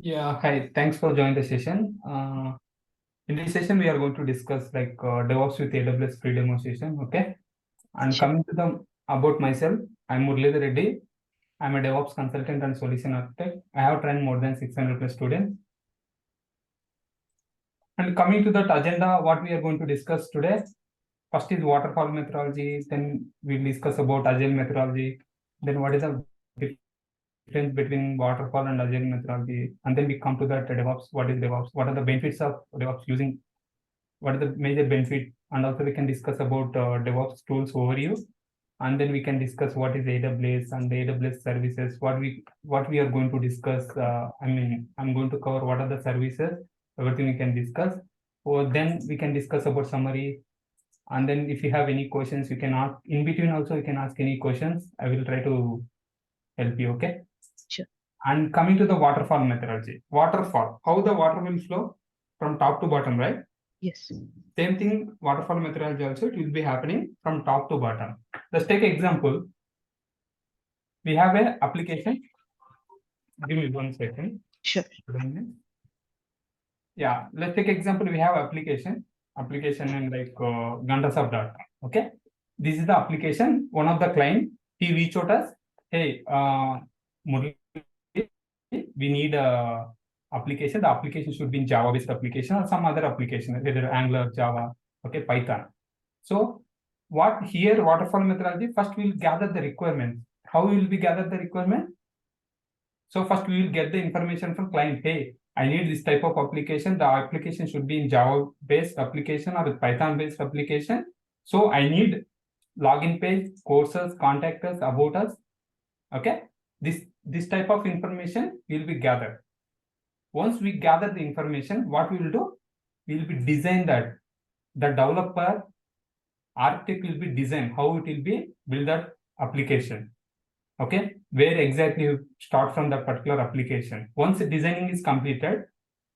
Yeah, hi. Thanks for joining the session. In this session, we are going to discuss DevOps with AWS free demo session. Okay. And Sure. coming to the about myself, I'm Muralidhara Reddy. I'm a DevOps consultant and solution architect. I have trained more than 600 plus students. And coming to that agenda, what we are going to discuss today, first is waterfall methodology. Then we'll discuss about agile methodology. Then what is the difference between waterfall and agile methodology, and then we come to that DevOps. What is DevOps? What are the benefits of DevOps using? What are the major benefit? And also we can discuss about DevOps tools overview, and then we can discuss what is AWS and the AWS services. What we are going to discuss. I'm going to cover what are the services. Everything we can discuss. Or then we can discuss about summary. And then if you have any questions, you can ask in between. Also, you can ask any questions. I will try to help you. Okay. Sure. And coming to the waterfall methodology, waterfall, how the water will flow from top to bottom, right? Yes. Same thing, waterfall methodology also, it will be happening from top to bottom. Let's take example. We have an application. Give me 1 second. Sure. Yeah, let's take example. We have application in like Gantasoft.com. Okay. This is the application. One of the client, he reached out us, hey, Murali, we need a application. The application should be in Java-based application or some other application, whether Angular, Java, okay, Python. So what here, waterfall methodology, first we'll gather the requirements. How we will be gather the requirement? So first we will get the information from client. Hey, I need this type of application. The application should be in Java-based application or Python-based application. So I need login page, courses, contact us, about us. Okay. This type of information will be gathered. Once we gather the information, what we will do? We will be design that. The developer architect will be design how it will be build that application. Okay, where exactly you start from that particular application. Once the designing is completed,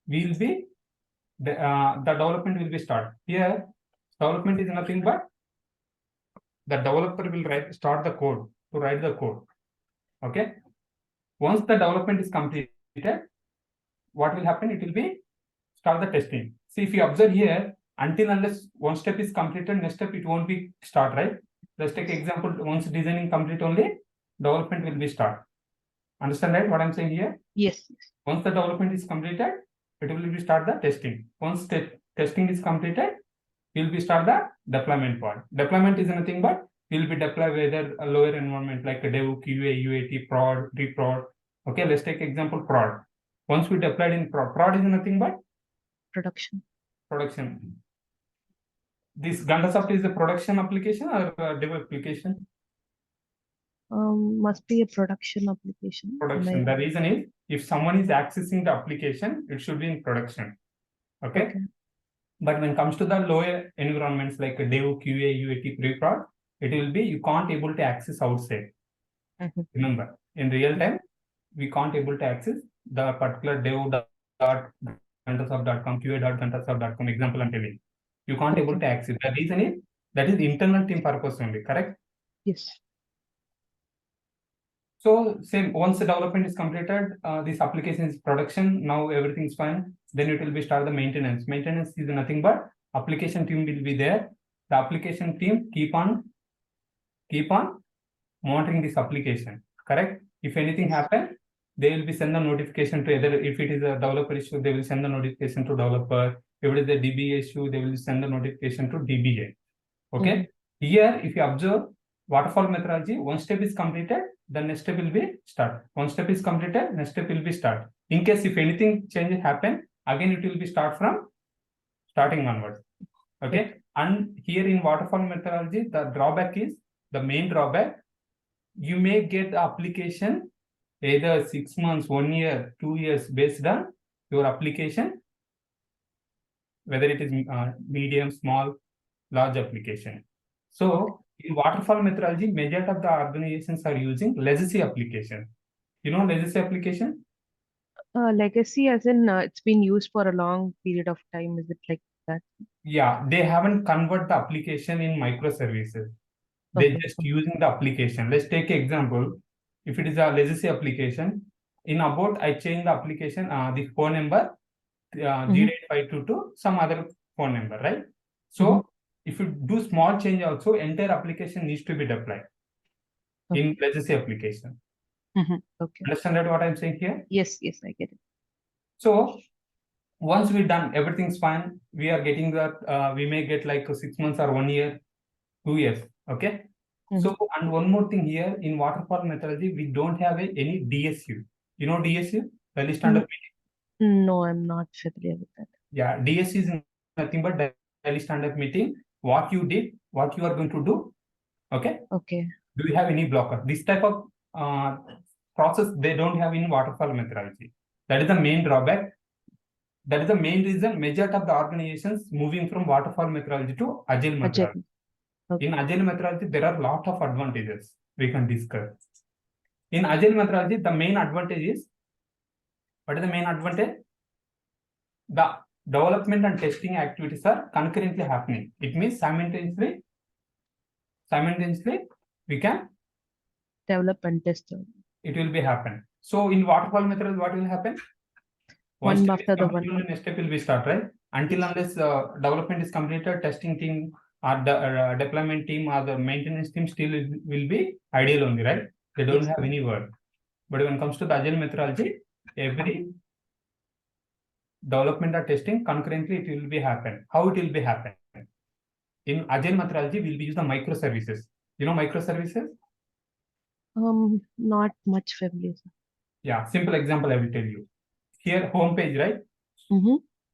we will be the development will be start. Here, development is nothing but the developer will start the code to write the code. Okay. Once the development is completed, what will happen? It will be start the testing. See, if you observe here, until unless one step is completed, next step it won't be start, right? Let's take example. Once designing complete, only development will be start. Understand, right? What I'm saying here? Yes. Once the development is completed, it will be start the testing. Once testing is completed, we'll be start the deployment part. Deployment is nothing but we'll be deploy whether a lower environment like a dev, QA, UAT, prod, reprod. Okay, let's take example prod. Once we deployed in prod is nothing but Production. This Gantasoft is a production application or a dev application? Must be a production application. Production. The reason is if someone is accessing the application, it should be in production. Okay. But when it comes to the lower environments like dev, QA, UAT, pre-prod, it will be you can't able to access outside. Remember, in real time, we can't able to access the particular dev.gantasoft.com, QA.gantasoft.com example I'm telling. You can't able to access. The reason is that is internal team purpose only, correct? Yes. So same, once the development is completed, this application is production. Now everything's fine. Then it will be start the maintenance. Maintenance is nothing but application team will be there. The application team keep on monitoring this application. Correct? If anything happen, they will be send the notification to either if it is a developer issue, they will send the notification to developer. If it is a DBA issue, they will send the notification to DBA. Okay. Here, if you observe waterfall methodology, one step is completed, the next step will be start. One step is completed, next step will be start. In case if anything changes happen, again it will be start from starting onwards. Okay. And here in waterfall methodology, the drawback is the main drawback. You may get the application either 6 months, 1 year, 2 years based on your application, whether it is medium, small, large application. So in waterfall methodology, majority of the organizations are using legacy application. You know legacy application? Legacy as in it's been used for a long period of time. Is it like that? Yeah, they haven't convert the application in microservices. They just using the application. Let's take example. If it is a legacy application, in about I change the application, the phone number, 08522, some other phone number, right? So if you do small change also, entire application needs to be deployed in legacy application. Okay. Understand what I'm saying here? Yes, yes, I get it. So once we're done, everything's fine. We are getting that, we may get like 6 months or 1 year, 2 years. Okay. So, and one more thing here, in waterfall methodology, we don't have any DSU. You know DSU? Daily standard meeting. No, I'm not familiar with that. Yeah, DSU is nothing but daily standard meeting. What you did, what you are going to do. Okay. Okay. Do you have any blocker? This type of process they don't have in waterfall methodology. That is the main drawback. That is the main reason majority of the organizations moving from waterfall methodology to agile methodology. In agile methodology, there are a lot of advantages we can discuss. In agile methodology, the main advantage is, what is the main advantage? The development and testing activities are concurrently happening. It means simultaneously we can develop and test. It will be happen. So in waterfall methodology, what will happen? One after the one. Next step will be start, right? Until unless development is completed, testing team or the deployment team or the maintenance team still will be ideal only, right? They don't have any work. But when it comes to the agile methodology, every development or testing concurrently it will be happen. How it will be happen? In agile methodology, we'll be use the microservices. You know microservices? Not much familiar. Yeah, simple example I will tell you. Here, home page, right?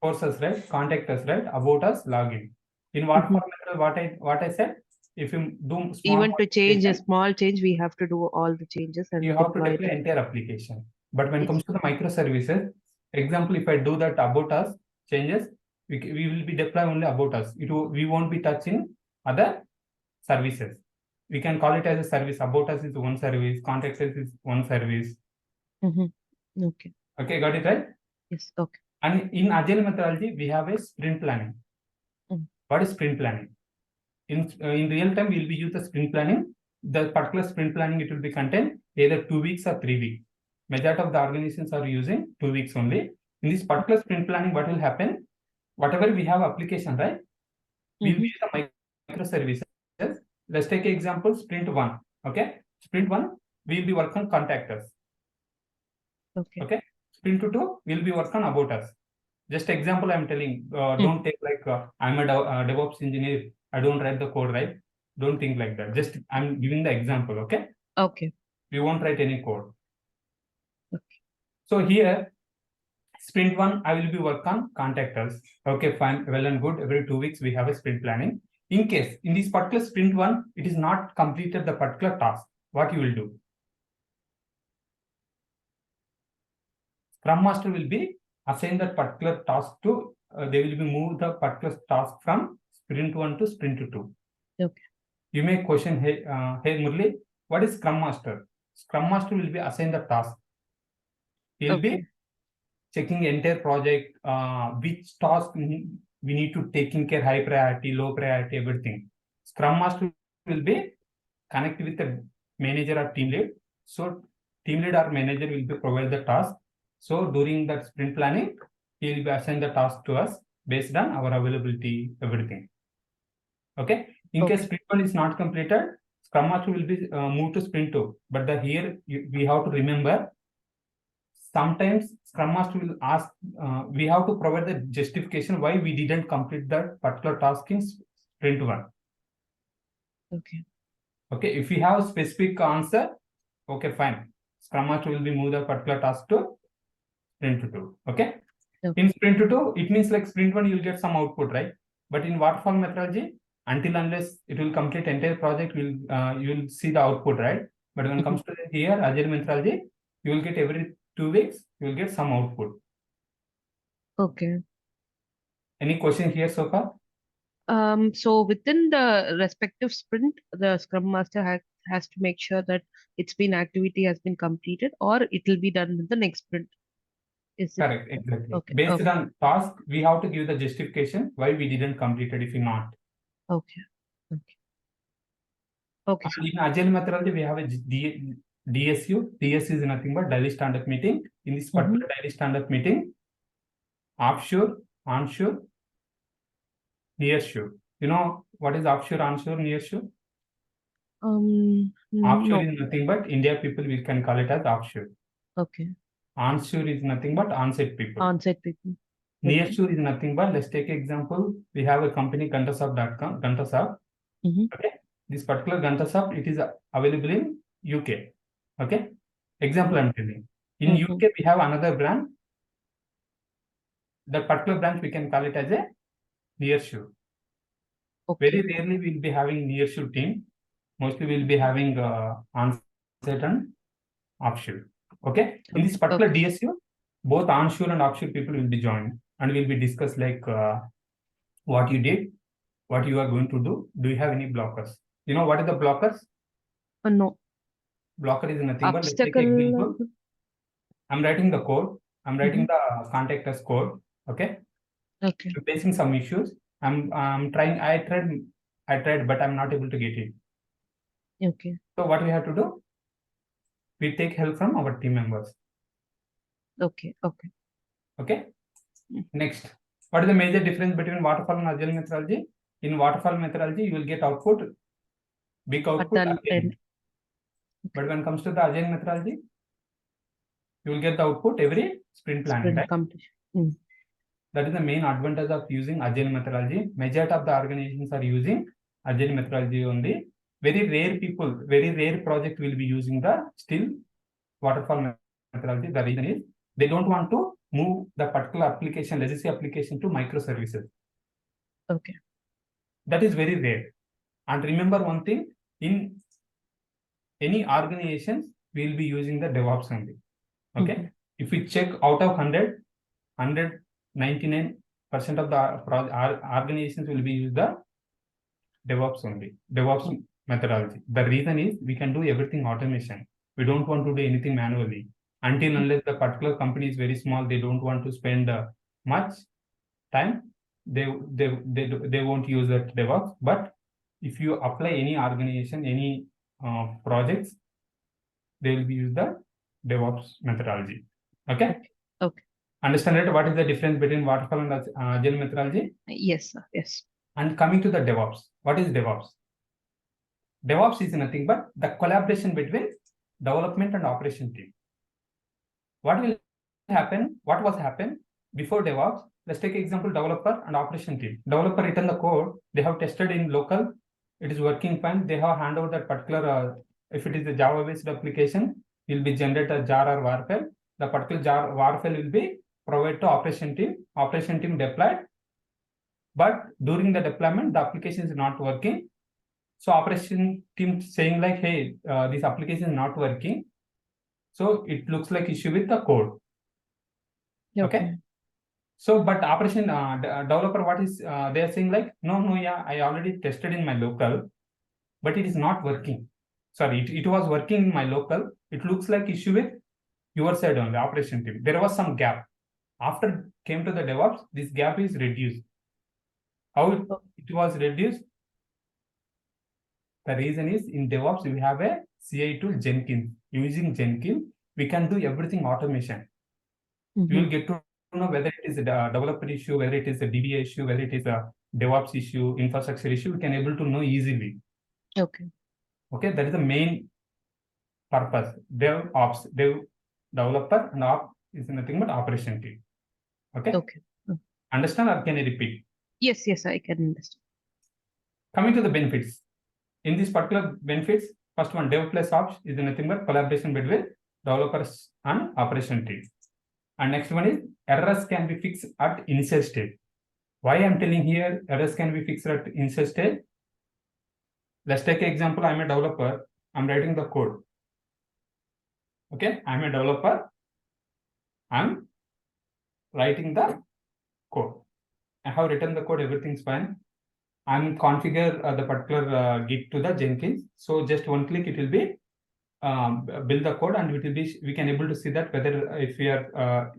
Courses, right? Contact us, right? About us, login. In waterfall method, what I said, if you do small even to change a small change, we have to do all the changes and you have to deploy entire application. But when it comes to the microservices, example, if I do that about us changes, we will be deploy only about us. We won't be touching other services. We can call it as a service. About us is one service. Contact us is one service. Okay. Okay, got it right? Yes. Okay. And in agile methodology, we have a sprint planning. What is sprint planning? In real time, we'll be use the sprint planning. The particular sprint planning, it will be contain either 2 weeks or 3 weeks. Majority of the organizations are using 2 weeks only. In this particular sprint planning, what will happen? Whatever we have application, right? We'll use the microservices. Let's take an example, sprint 1. Okay. Sprint 1, we'll be working on contact us. Okay. Sprint 2, we'll be working on about us. Just example I'm telling, don't take like, I'm a DevOps engineer. I don't write the code, right? Don't think like that. Just I'm giving the example, okay? Okay. We won't write any code. Okay. So here, sprint 1, I will be work on contact us. Okay, fine, well and good. Every 2 weeks, we have a sprint planning. In case, in this particular sprint 1, it is not completed the particular task, what you will do? Scrum Master will be assign that particular task to, they will be move the particular task from sprint 1 to sprint 2. Okay. You may question, hey Murli, what is Scrum Master? Scrum Master will be assigned the task. He'll be checking entire project, which task we need to taking care, high priority, low priority, everything. Scrum Master will be connect with the manager or team lead. So team lead or manager will be provide the task. So during that sprint planning, he will be assigned the task to us based on our availability, everything. Okay. In case sprint 1 is not completed, Scrum Master will be moved to sprint 2. But here we have to remember, sometimes Scrum Master will ask, we have to provide the justification why we didn't complete that particular task in sprint 1. Okay. Okay. If we have specific answer, okay, fine. Scrum Master will be moved the particular task to sprint 2. Okay. In sprint 2, it means like sprint 1, you'll get some output, right? But in waterfall methodology, until unless it will complete entire project, you will see the output, right? But when it comes to here, agile methodology, you will get every 2 weeks, you will get some output. Okay. Any question here so far? So within the respective sprint, the Scrum Master has to make sure that activity has been completed, or it will be done in the next sprint. Is it? Correct, exactly. Okay. Based on task, we have to give the justification why we didn't complete it if we not. Okay. Okay. In agile methodology, we have a DSU. DSU is nothing but daily stand-up meeting. In this particular daily stand-up meeting, offshore, onshore, nearshore. You know what is offshore, onshore, nearshore? Offshore No. is nothing but India people, we can call it as offshore. Okay. Onshore is nothing but on-site people. On-site people. Okay. Nearshore is nothing but, let's take example, we have a company Gantasoft.com, Gantasoft. Okay. This particular Gantasoft, it is available in UK. Okay. Example I'm telling. In UK, we have another brand. That particular branch we can call it as a nearshore. Okay. Very rarely we'll be having nearshore team. Mostly we'll be having on-site and offshore. Okay. In this particular DSU, both onshore and offshore people will be joined, and we'll be discuss like what you did, what you are going to do. Do you have any blockers? You know what are the blockers? No. Blocker is nothing but, let's take Obstacle. example. I'm writing the code. I'm writing the contact us code. Okay. Okay. I'm facing some issues. I'm trying. I tried, but I'm not able to get it. Okay. So what we have to do? We take help from our team members. Okay. Okay. Okay. Next, what is the major difference between waterfall and agile methodology? In waterfall methodology, you will get output, big output at the end. But when it comes to the agile methodology, you will get the output every sprint planning, right? That is the main advantage of using agile methodology. Majority of the organizations are using agile methodology only. Very rare people, very rare project will be using the still waterfall methodology. The reason is they don't want to move the particular application, legacy application, to microservices. Okay. That is very rare. And remember one thing, in any organizations, we will be using the DevOps only. Okay. If we check out of 100, 99% of the organizations will be use the DevOps only, DevOps methodology. The reason is we can do everything automation. We don't want to do anything manually. Until unless the particular company is very small, they don't want to spend much time, they won't use that DevOps. But if you apply any organization, any projects, they will be use the DevOps methodology. Okay. Okay. Understand it? What is the difference between waterfall and agile methodology? Yes, sir. Yes. And coming to the DevOps, what is DevOps? DevOps is nothing but the collaboration between development and operation team. What will happen? What was happen before DevOps? Let's take example, developer and operation team. Developer written the code, they have tested in local, it is working fine. They have hand over that particular, if it is a Java-based application, will be generate a jar or var file. The particular jar var file will be provided to operation team. Operation team deployed, but during the deployment, the application is not working. So operation team saying like, hey, this application is not working. So it looks like issue with the code. Okay. So, but operation developer, what is they are saying like, no, yeah, I already tested in my local, but it is not working. Sorry, it was working in my local. It looks like issue with your side on the operation team. There was some gap. After came to the DevOps, this gap is reduced. How it was reduced? The reason is in DevOps, we have a CI tool Jenkins. Using Jenkins, we can do everything automation. You will get to know whether it is a developer issue, whether it is a DBA issue, whether it is a DevOps issue, infrastructure issue. We can able to know easily. Okay. Okay, that is the main purpose. DevOps, developer, and op is nothing but operation team. Okay. Okay. Understand or can I repeat? Yes, I can understand. Coming to the benefits. In this particular benefits, first one, Dev plus Ops is nothing but collaboration between developers and operation team. And next one is errors can be fixed at initial stage. Why I'm telling here errors can be fixed at initial stage? Let's take an example. I'm a developer. I'm writing the code. Okay, I'm a developer. I'm writing the code. I have written the code. Everything's fine. I'm configure the particular Git to the Jenkins. So just one click, it will be build the code, and it will be, we can able to see that whether if we are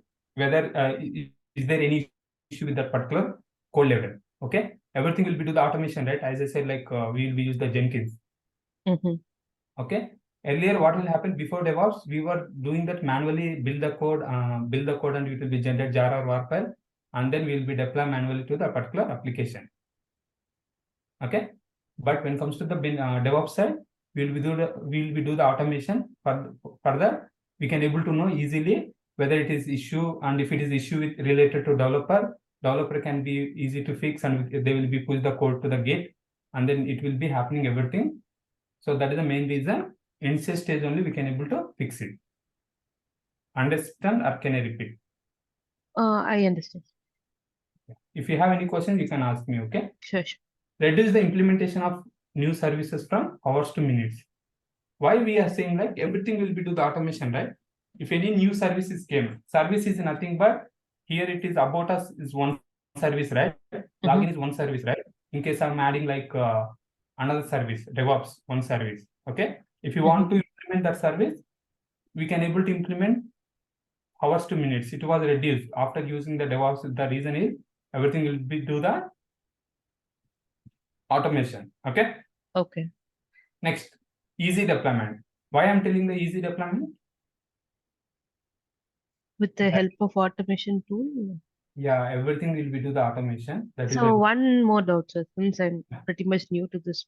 is there any issue with that particular code level. Okay, everything will be to the automation, right? As I said, like we will be use the Jenkins. Okay, Earlier, what will happen before DevOps, we were doing that manually, build the code and it will be generated jar or war file, and then we'll be deploy manually to the particular application. Okay, but when it comes to the DevOps side, we'll be do the automation. Further, we can able to know easily whether it is issue, and if it is issue with related to developer can be easy to fix, and they will be push the code to the Git, and then it will be happening everything. So that is the main reason. Initial stage only we can able to fix it. Understand or can I repeat? I understand. If you have any questions, you can ask me. Okay. Sure. Reduce the implementation of new services from hours to minutes. Why we are saying like everything will be to the automation, right? If any new services came, service is nothing but here it is about us is one service, right? Login is one service, right? In case I'm adding like another service, DevOps, one service. Okay. If you want to implement that service, we can able to implement hours to minutes. It was reduced after using the DevOps. The reason is everything will be do the automation. Okay. Okay. Next, easy deployment. Why I'm telling the easy deployment? With the help of automation tool. Yeah, everything will be do the automation. That is So one more doubt, sir, since I'm pretty much new to this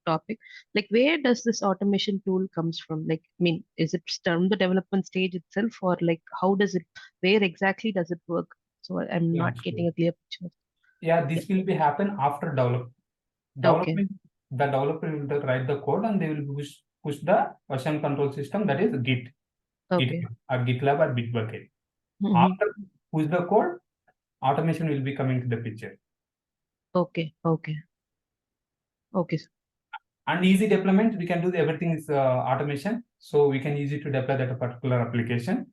topic, like where does this automation tool comes from? Like, I mean, is it from the development stage itself, or like how does it, where exactly does it work? So I'm not getting a clear picture. Yeah, this will be happen after development. The developer will write the code and they will push the version control system, that is Git, Okay. or GitLab or Bitbucket. Mhm. After push the code, automation will be coming to the picture. Okay. Sir. And easy deployment, we can do everything is automation, so we can easy to deploy that particular application.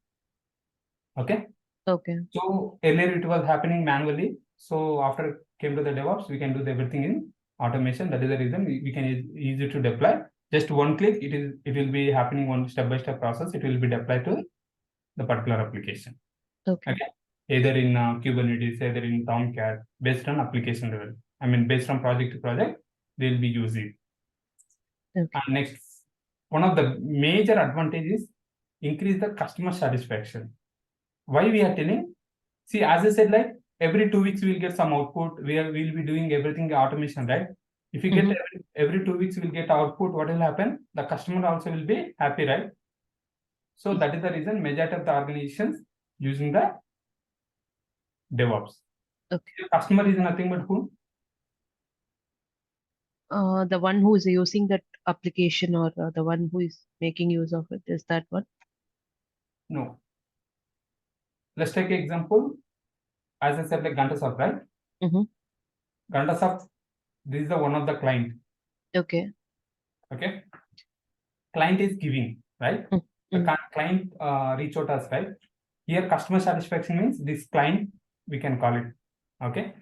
Okay. So earlier it was happening manually. So after came to the DevOps, we can do everything in automation. That is the reason we can easy to deploy. Just one click, it will be happening one step-by-step process. It will be deployed to the particular application. Okay. Either in Kubernetes, either in Tomcat, based on application level. I mean, based on project to project, they will be using. And next, one of the major advantages increase the customer satisfaction. Why we are telling? See, as I said, like every 2 weeks we'll get some output. We'll be doing everything automation, right? If you get every 2 weeks we'll get output, what will happen? The customer also will be happy, right? So that is the reason majority of the organizations using the DevOps. Okay. The customer is nothing but who? The one who is using that application, or the one who is making use of it, is that one? No. Let's take an example. As I said, like Gantasoft, right? Gantasoft, this is the one of the client. Okay. Client is giving, right? The client reach out us, right? Here, customer satisfaction means this client, we can call it. Okay.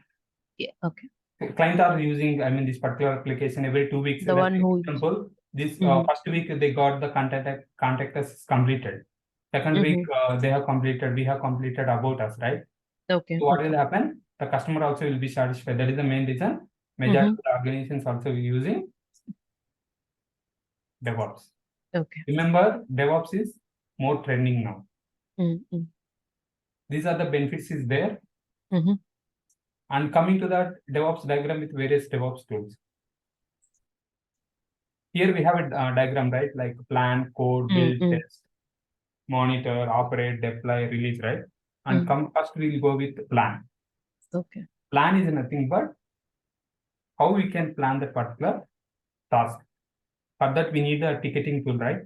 Yeah. Okay. Client are using, I mean, this particular application every 2 weeks. The one who example, this first week they got the contact us completed. Second week they have completed, we have completed about us, right? Okay. So what will happen? The customer also will be satisfied. That is the main reason. Majority of the organizations also using DevOps. Okay. Remember, DevOps is more trending now. These are the benefits is there. And coming to that DevOps diagram with various DevOps tools. Here we have a diagram, right? Like plan, code, build, test, monitor, operate, deploy, release, right? And first we'll go with plan. Okay. Plan is nothing but how we can plan the particular task. For that, we need a ticketing tool, right?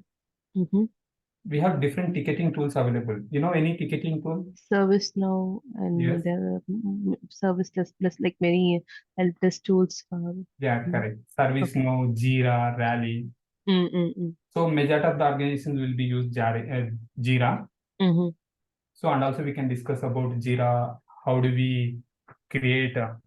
We have different ticketing tools available. You know any ticketing tool? ServiceNow, and there are service desk plus like many help desk tools. Yeah, correct. ServiceNow, Jira, Rally. So majority of the organizations will be use Jira. So and also we can discuss about Jira. How do we create a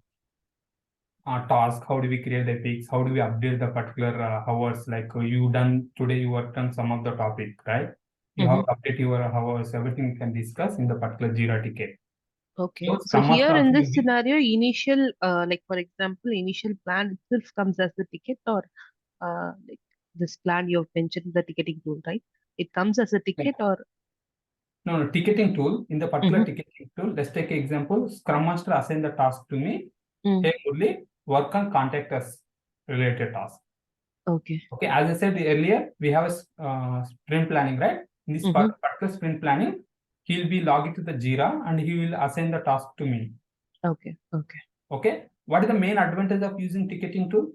task? How do we create epics? How do we update the particular hours? Like you done today, you worked on some of the topic, right? You have to update your hours. Everything we can discuss in the particular Jira ticket. Okay. So here in this scenario, initial, like for example, initial plan itself comes as the ticket, or like this plan you've mentioned, the ticketing tool, right? It comes as a ticket or? No, ticketing tool. In the particular Mhm. ticketing tool, let's take an example. Scrum Master assign the task to me. Mm. Hey, Murli, work on contact us related task. Okay. Okay, as I said earlier, we have a sprint planning, right? In this Mhm. particular sprint planning, he'll be logging to the Jira and he will assign the task to me. Okay. Okay. Okay, what is the main advantage of using ticketing tool?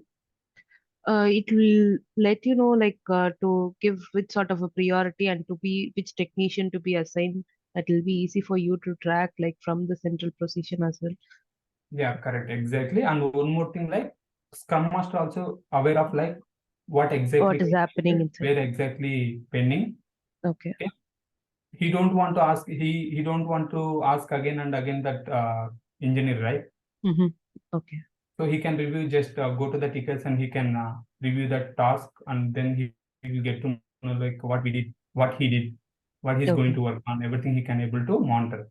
It will let you know, like, to give which sort of a priority and to be which technician to be assigned. That will be easy for you to track, like from the central position as well. Yeah, correct, exactly. And one more thing, like Scrum Master also aware of like what exactly What is happening inside? where exactly pending. Okay. Okay, he don't want to ask. He don't want to ask again and again that engineer, right? Mm-hmm. Okay. So he can review, just go to the tickets and he can review that task, and then he will get to know like what we did, what he did, what he's going Okay. to work on, everything he can able to monitor.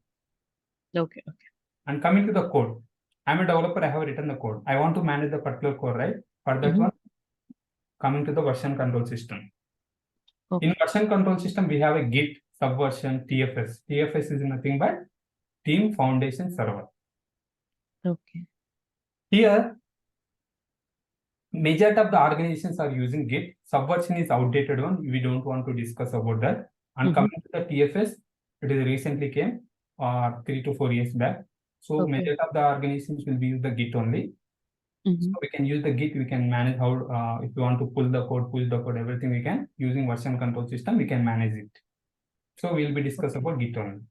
Okay. Okay. And coming to the code, I'm a developer, I have written the code. I want to manage the particular code, right? For that Mm-hmm. one, coming to the version control system. In Okay. version control system, we have a Git, Subversion, TFS. TFS is nothing but Team Foundation Server. Okay. Here, majority of the organizations are using Git. Subversion is outdated one. We don't want to discuss about that. And Mm-hmm. coming to the TFS, it is recently came 3 to 4 years back. So Okay. majority of the organizations will be use the Git only. Mm-hmm. So we can use the Git. We can manage how if you want to pull the code, push the code, everything we can using version control system. We can manage it. So we'll be discuss Okay. about Git only.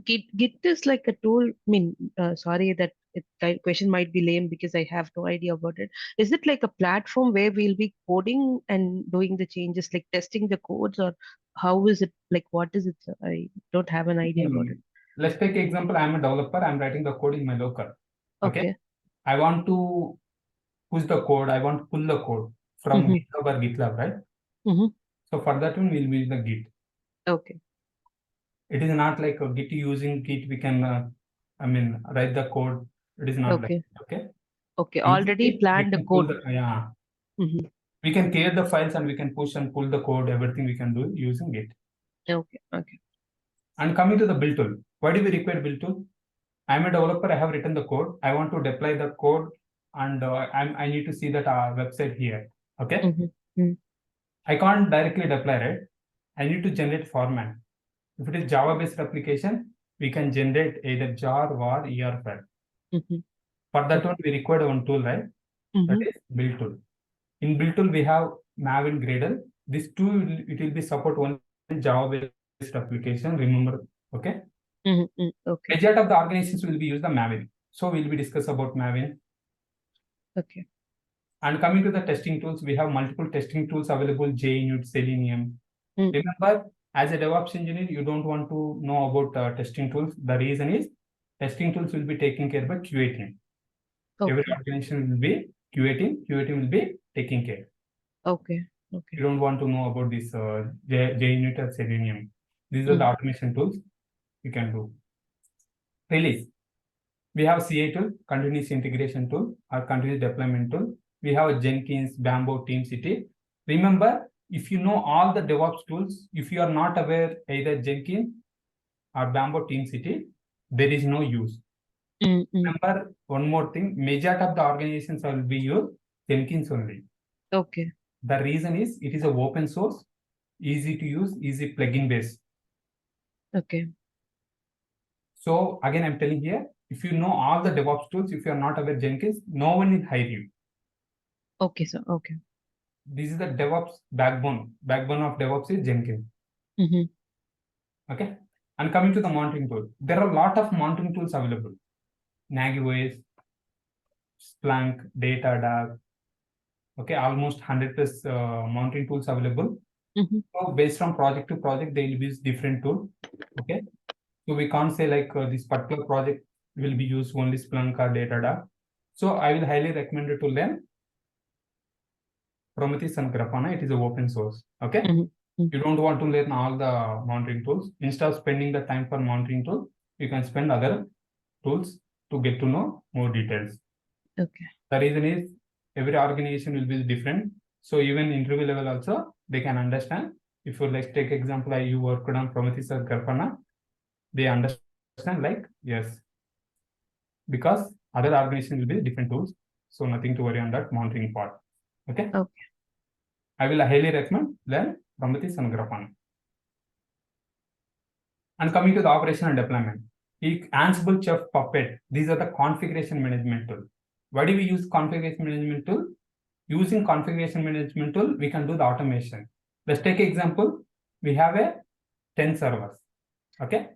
Git is like a tool. I mean, sorry that question might be lame because I have no idea about it. Is it like a platform where we'll be coding and doing the changes, like testing the codes, or how is it? Like, what is it? I don't have an idea about it. Let's take example. I'm a developer. I'm writing the code in my local. Okay. Okay. I want to push the code. I want to pull the code from Mm-hmm. GitHub or GitLab, right? Mm-hmm. So for that one, we'll use the Git. Okay. It is not like a Git using Git. We can, write the code. It is not like Okay. that, okay. Okay. Using Already Git, we planned the can pull code. the Mm-hmm. we can create the files and we can push and pull the code. Everything we can do using Git. Okay. Okay. And coming to the build tool, why do we require build tool? I'm a developer. I have written the code. I want to deploy the code, and I need to see that website here. Okay, Mm-hmm. I can't directly deploy it. I need to generate format. If it is Java-based application, we can generate either jar or ER file. Mm-hmm. For that Okay. one, we require one tool, right? That Mm-hmm. is build tool. In build tool, we have Maven Gradle. This tool it will be support only Java-based application. Remember, okay? Mm-hmm. Okay. Majority of the organizations will be use the Maven. So we'll be discuss about Maven. Okay. And coming to the testing tools, we have multiple testing tools available: JUnit, Selenium. Mm-hmm. Remember, as a DevOps engineer, you don't want to know about testing tools. The reason is testing tools will be taken care by QA team. Every Okay. organization will be QA team will be taking care. Okay. Okay. You don't want to know about this JUnit or Selenium. These are the Mm-hmm. automation tools you can do. Release. We have CA tool, continuous integration tool, or continuous deployment tool. We have Jenkins, Bamboo, TeamCity. Remember, if you know all the DevOps tools, if you are not aware either Jenkins or Bamboo, TeamCity, there is no use. Mm-hmm. Remember one more thing, majority of the organizations will be use Jenkins only. Okay. The reason is it is a open source, easy to use, easy plugin based. Okay. So again, I'm telling here, if you know all the DevOps tools, if you are not aware Jenkins, no one will hire you. Okay, sir. Okay. This is the DevOps backbone. Backbone of DevOps is Jenkins. Mm-hmm. Okay. And coming to the monitoring tool, there are a lot of monitoring tools available. Nagios, Splunk, Datadog. Okay, almost 100 plus monitoring tools available. Mm-hmm. So based on project to project, they will use different tool. Okay. So we can't say like this particular project will be used only Splunk or Datadog. So I will highly recommend it to learn Prometheus and Grafana. It is an open source. Okay. Mm-hmm. You don't want to learn all the monitoring tools. Instead of spending the time for monitoring tool, you can spend other tools to get to know more details. Okay. The reason is every organization will be different. So even interview level also, they can understand. If you like take example, you worked on Prometheus or Grafana, they understand like, yes, because other organizations will be different tools. So nothing to worry on that monitoring part. Okay. Okay. I will highly recommend learn Prometheus and Grafana. And coming to the operation and deployment, Ansible, Chef, Puppet, these are the configuration management tool. Why do we use configuration management tool? Using configuration management tool, we can do the automation. Let's take example. We have a 10 servers. Okay.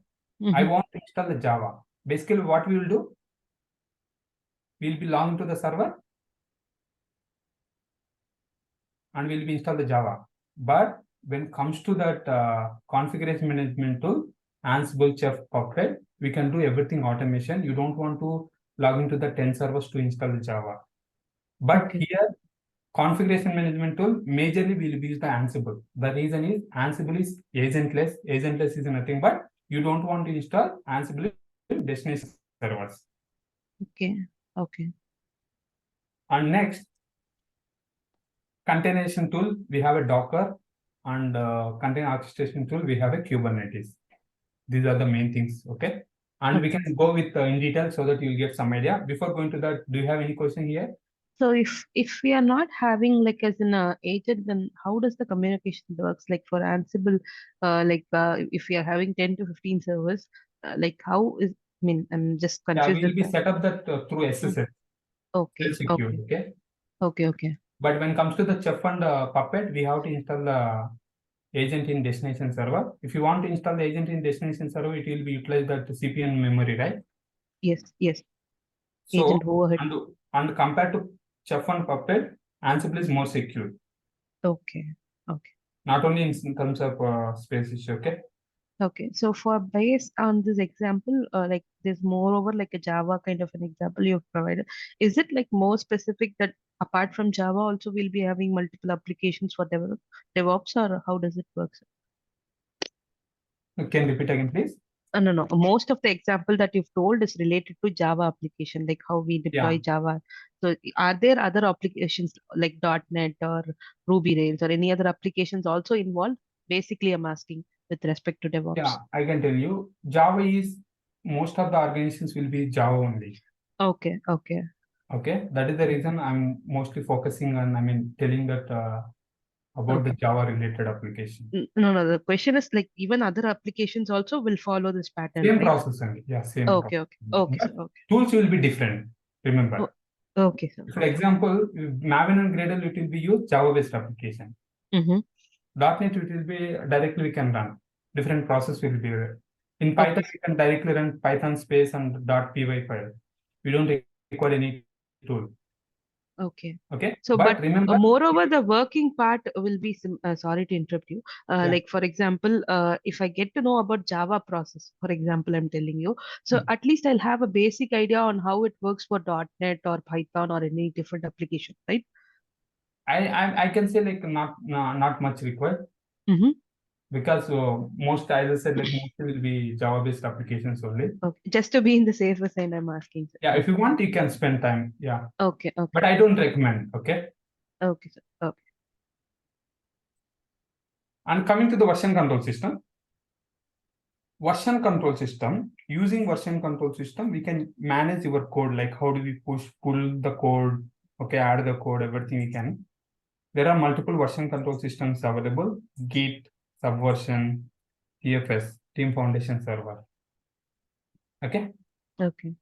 I want to install the Java. Basically, what we will do? We'll be logging to the server and we'll be install the Java. But when it comes to that configuration management tool, Ansible, Chef, Puppet, we can do everything automation. You don't want to log into the 10 servers to install the Java. But here, configuration management tool, majorly we will use the Ansible. The reason is Ansible is agentless. Agentless is nothing but you don't want to install Ansible destination servers. Okay. Okay. And next, containerization tool, we have a Docker, and container orchestration tool, we have a Kubernetes. These are the main things. Okay. And we can go with in detail so that you'll get some idea. Before going to that, do you have any question here? So if we are not having like as an agent, then how does the communication works? Like for Ansible, if we are having 10 to 15 servers, like how is, I mean, I'm just Yeah, confused we'll with be that. set up that through SSL. Okay. Secure, Okay. okay. Okay. Okay. But when it comes to the Chef and Puppet, we have to install the agent in destination server. If you want to install the agent in destination server, it will be utilized that CPN memory, right? Yes. Yes. So Agent overhead. and compared to Chef and Puppet, Ansible is more secure. Okay. Okay. Not only in terms of space issue, okay? Okay. So for based on this example, like there's moreover like a Java kind of an example you've provided. Is it like more specific that apart from Java also we'll be having multiple applications for DevOps, or how does it work? You can repeat again, please. No, no. Most of the example that you've told is related to Java application, like how we deploy Yeah. Java. So are there other applications like .NET or Ruby Rails or any other applications also involved? Basically, I'm asking with respect to DevOps. Yeah, I can tell you. Java is most of the organizations will be Java only. Okay, okay. Okay, that is the reason I'm mostly focusing on, telling that about the Java related application. No. The question is like even other applications also will follow this pattern, Same right? process only. Yeah, same Okay, process. okay, But sir, okay. tools will be different. Remember. Okay, sir. For example, Maven and Gradle, it will be used Java-based application. .NET, it will be directly we can run. Different process will be there. In Python, we can directly run Python space and .py file. We don't require any tool. Okay. Okay. So, but but remember, moreover, the working part will be, sorry to interrupt you. Like, for example, if I get to know about Java process, for example, I'm telling you, so at least I'll have a basic idea on how it works for .NET or Python or any different application, right? I can say like not much required. Because most, as I said, like mostly will be Java-based applications only. Okay. Just to be in the safer side, I'm asking. Sir. Yeah, if you want, you can spend time. Yeah. Okay. Okay. But I don't recommend. Okay. Okay, sir. Okay. And coming to the version control system. Version control system, using version control system, we can manage your code. Like how do we pull the code, okay, add the code, everything we can. There are multiple version control systems available: Git, Subversion, TFS, Team Foundation Server. Okay. Okay.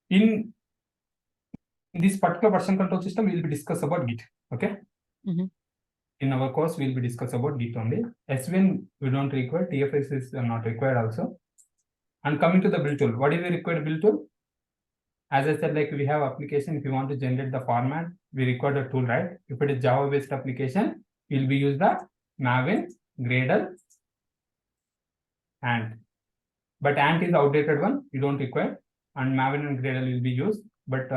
In this particular version control system, we will be discuss about Git. Okay. In our course, we'll be discuss about Git only. SVN we don't require. TFS is not required also. And coming to the build tool, what is the required build tool? As I said, like we have application. If you want to generate the format, we require the tool, right? If it is Java-based application, we'll be use the Maven, Gradle, Ant. But Ant is outdated one. You don't require. And Maven and Gradle will be used. But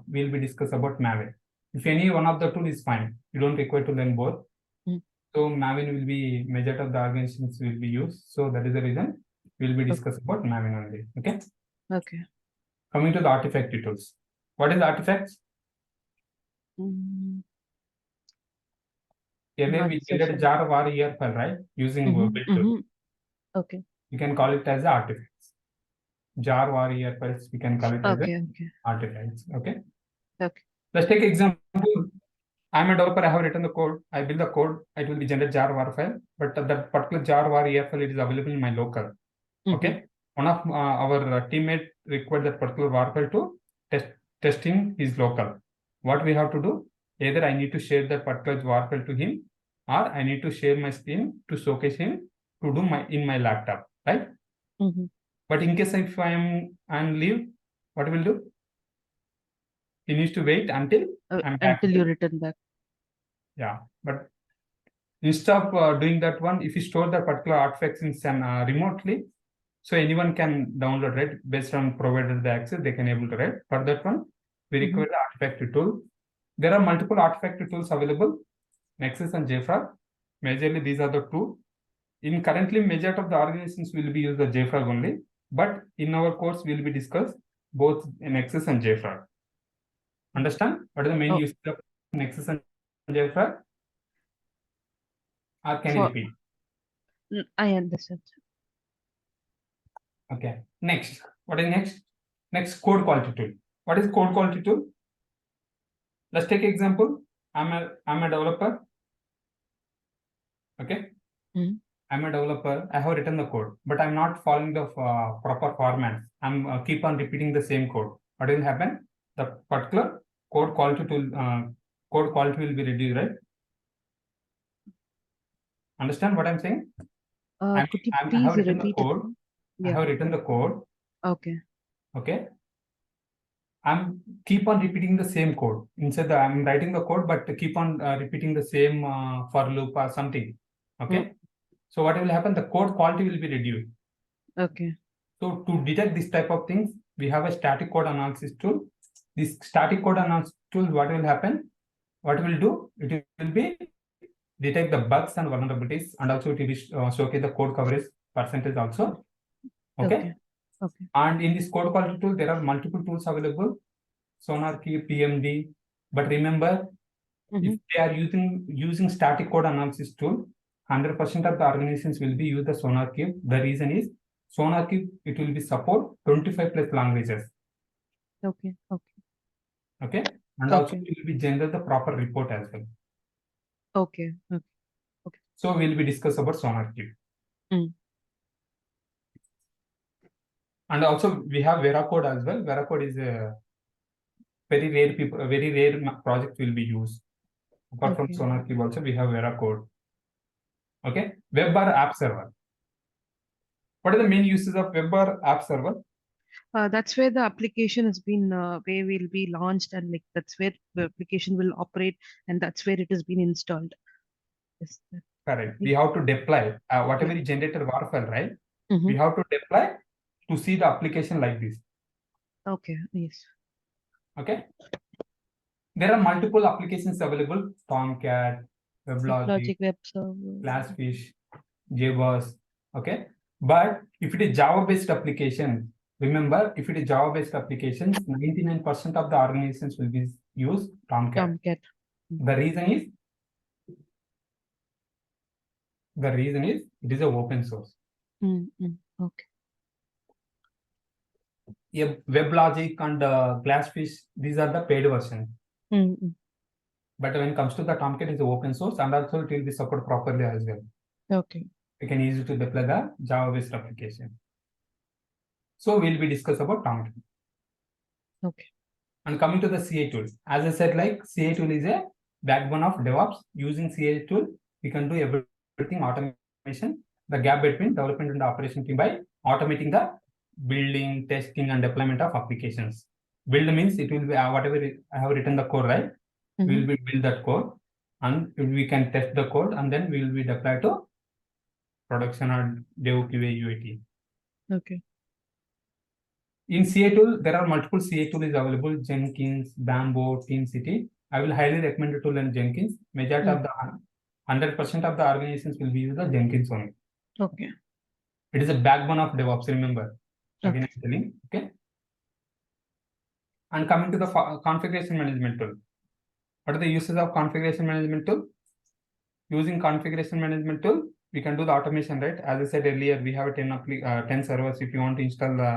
we'll be discuss about Maven. If any one of the tool is fine, you don't require to learn both. So Maven will be majority of the organizations will be used. So that is the reason we'll be discuss about Maven only. Okay. Okay. Coming to the artifact tools. What is artifacts? Earlier Not we so generated jar var ER file, right? Using build tool. Okay. You can call it as the artifacts. Jar var ER files, we can call it as Okay. artifacts. Okay. Okay. Let's take example. I'm a developer, I have written the code, I build the code, it will be generated jar var file, but that particular jar var ER file, it is available in my local. Okay. One of our teammate required that particular var file to testing his local. What we have to do? Either I need to share that particular var file to him, or I need to share my screen to showcase him to do in my laptop, right? But in case if I am on leave, what will do? He needs to wait until I'm back. Until you return back. Yeah, but instead of doing that one, if you store the particular artifacts in remotely, so anyone can download, right? Based on provided the access, they can able to write. For that one, we require the artifact tool. There are multiple artifact tools available, Nexus and JFrog. Majorly, these are the two. In currently, majority of the organizations will be use the JFrog only, but in our course, we'll be discuss both Nexus and JFrog. Understand? What is the main use of Nexus and JFrog? Or can you repeat? I understand. Okay. Next. What is next? Next, code quality tool. What is code quality tool? Let's take example. I'm a developer. Okay. I'm a developer. I have written the code, but I'm not following the proper format. I'm keep on repeating the same code. What will happen? The particular code quality tool, code quality will be reduced, right? Understand what I'm saying? Could you please repeat it? I have written the code. Okay. Okay. I'm keep on repeating the same code. Instead, I'm writing the code, but keep on repeating the same for loop or something. Okay. So what will happen? The code quality will be reduced. Okay. So to detect this type of things, we have a static code analysis tool. This static code analysis tool, what will happen? What will do? It will be detect the bugs and vulnerabilities, and also it will be showcase the code coverage percentage also. Okay. And in this code quality tool, there are multiple tools available. SonarQube, PMD. But remember, if they are using static code analysis tool, 100% of the organizations will be use the SonarQube. The reason is SonarQube, it will be support 25 plus languages. Okay. And also it will be generate the proper report as well. Okay. So we'll be discuss about SonarQube. And also we have Veracode as well. Veracode is a very rare project will be used. Apart from SonarQube also, we have Veracode. Okay. Web or app server. What are the main uses of web or app server? That's where the application has been, where will be launched, and like that's where the application will operate, and that's where it has been installed. Correct. We have to deploy whatever is generated var file, right? We have to deploy to see the application like this. Okay. Yes. Okay. There are multiple applications available: Tomcat, WebLogic, Glassfish, JBoss. Okay. But if it is Java-based application, remember, if it is Java-based applications, 99% of the organizations will be use Tomcat. The reason is it is a open source. Okay. Yeah, WebLogic and Glassfish, these are the paid version. But when it comes to the Tomcat, it's open source, and also it will be supported properly as well. Okay. You can easily to deploy the Java-based application. So we'll be discuss about Tomcat. Okay. And coming to the CA tool, as I said, like CA tool is a backbone of DevOps. Using CA tool, we can do everything automation. The gap between development and the operation team by automating the building, testing, and deployment of applications. Build means it will be whatever I have written the code, right? We will be build that code, and we can test the code, and then we will be deploy to production or Dev QA UAT. Okay. In CA tool, there are multiple CA tools available: Jenkins, Bamboo, TeamCity. I will highly recommend to learn Jenkins. Majority of the 100% of the organizations will be use the Jenkins only. Okay. It is a backbone of DevOps. Remember, again I'm telling. Okay. And coming to the configuration management tool, what are the uses of configuration management tool? Using configuration management tool, we can do the automation, right? As I said earlier, we have 10 servers. If you want to install the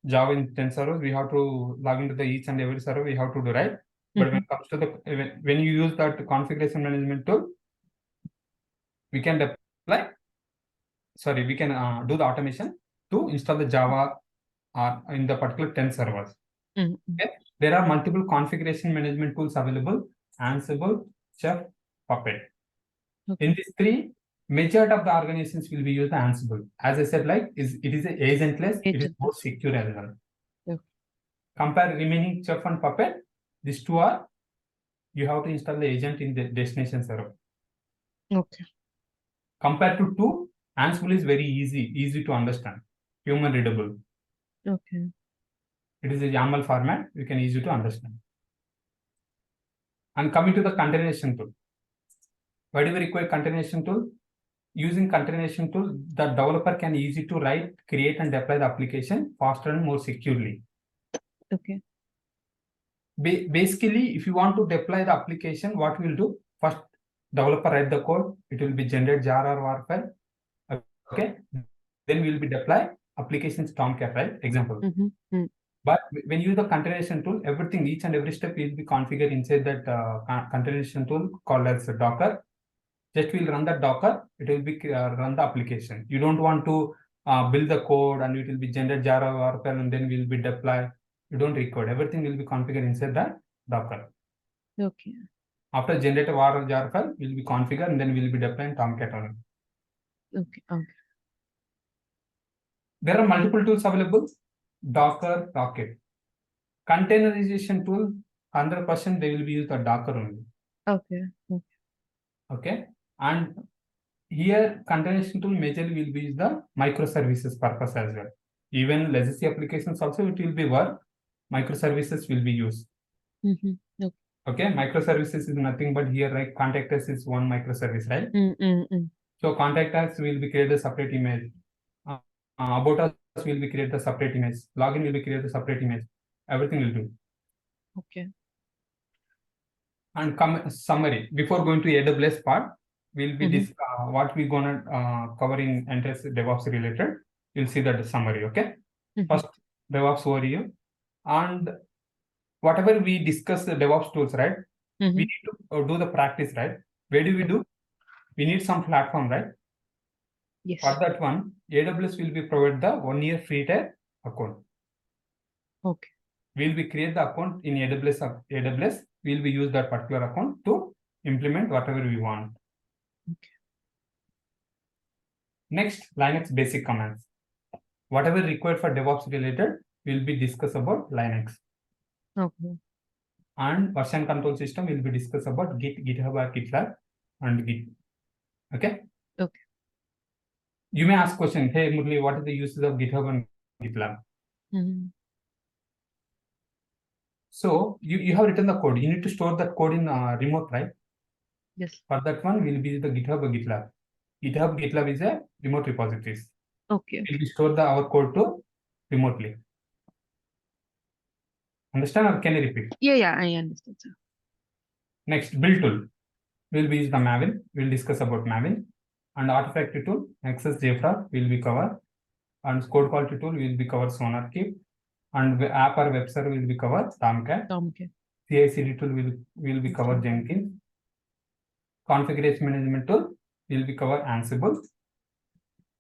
Java in 10 servers, we have to log into the each and every server we have to do, right? But when it comes to the when you use that configuration management tool, we can deploy. Sorry, we can do the automation to install the Java in the particular 10 servers. Okay? There are multiple configuration management tools available: Ansible, Chef, Puppet. In these three, majority of the organizations will be using Ansible. As I said, like it is agentless, it is more secure as well. Compare remaining Chef and Puppet. These two are, you have to install the agent in the destination server. Okay. Compared to two, Ansible is very easy to understand, human readable. Okay. It is a YAML format, you can easy to understand. And coming to the containerization tool. Why do we require containerization tool? Using containerization tool, the developer can easy to write, create, and deploy the application faster and more securely. Okay. Basically, if you want to deploy the application, what we'll do? First, developer write the code, it will be generate jar or war file. Okay. Then we'll be deploy applications Tomcat, right? Example. But when you use the containerization tool, everything, each and every step will be configured inside that containerization tool called as Docker. Just will run the Docker, it will be run the application. You don't want to build the code and it will be generate jar or war file and then will be deploy. You don't record. Everything will be configured inside that Docker. Okay. After generate a var or jar file, will be configured and then we'll be deploying Tomcat on it. Okay. Okay. There are multiple tools available. Docker, Rocket. Containerization tool, 100% they will be used the Docker only. Okay. Okay. And here containerization tool majorly will be used the microservices purpose as well. Even legacy applications also it will be work. Microservices will be used. Okay. Microservices is nothing but here like contact us is one microservice, right? So contact us will be created a separate image. About us will be created a separate image. Login will be created a separate image. Everything will do. Okay. And summary before going to AWS part, we'll be what we gonna cover in entire DevOps related. You'll see that summary. Okay. First, DevOps overview, and whatever we discuss the DevOps tools, right? We need to do the practice, right? Where do we do? We need some platform, right? Yes. For that one, AWS will be provide the 1 year free trial account. Okay. We'll be create the account in AWS. We'll be use that particular account to implement whatever we want. Okay. Next, Linux basic commands. Whatever required for DevOps related, will be discuss about Linux. Okay. And version control system will be discuss about Git, GitHub or GitLab and Git. Okay. Okay. You may ask question, hey Murali, what is the uses of GitHub and GitLab? So you have written the code. You need to store that code in remote, right? Yes. For that one, will be the GitHub or GitLab. GitHub is a remote repositories. Okay. We'll store our code to remotely. Understand or can you repeat? Yeah, I understand, sir. Next, build tool. We'll be use the Maven. We'll discuss about Maven. And artifact tool, Access JFrog will be covered. And code quality tool will be covered SonarQube. And app or web server will be covered Tomcat. CI/CD tool will be covered Jenkins. Configuration management tool will be covered Ansible.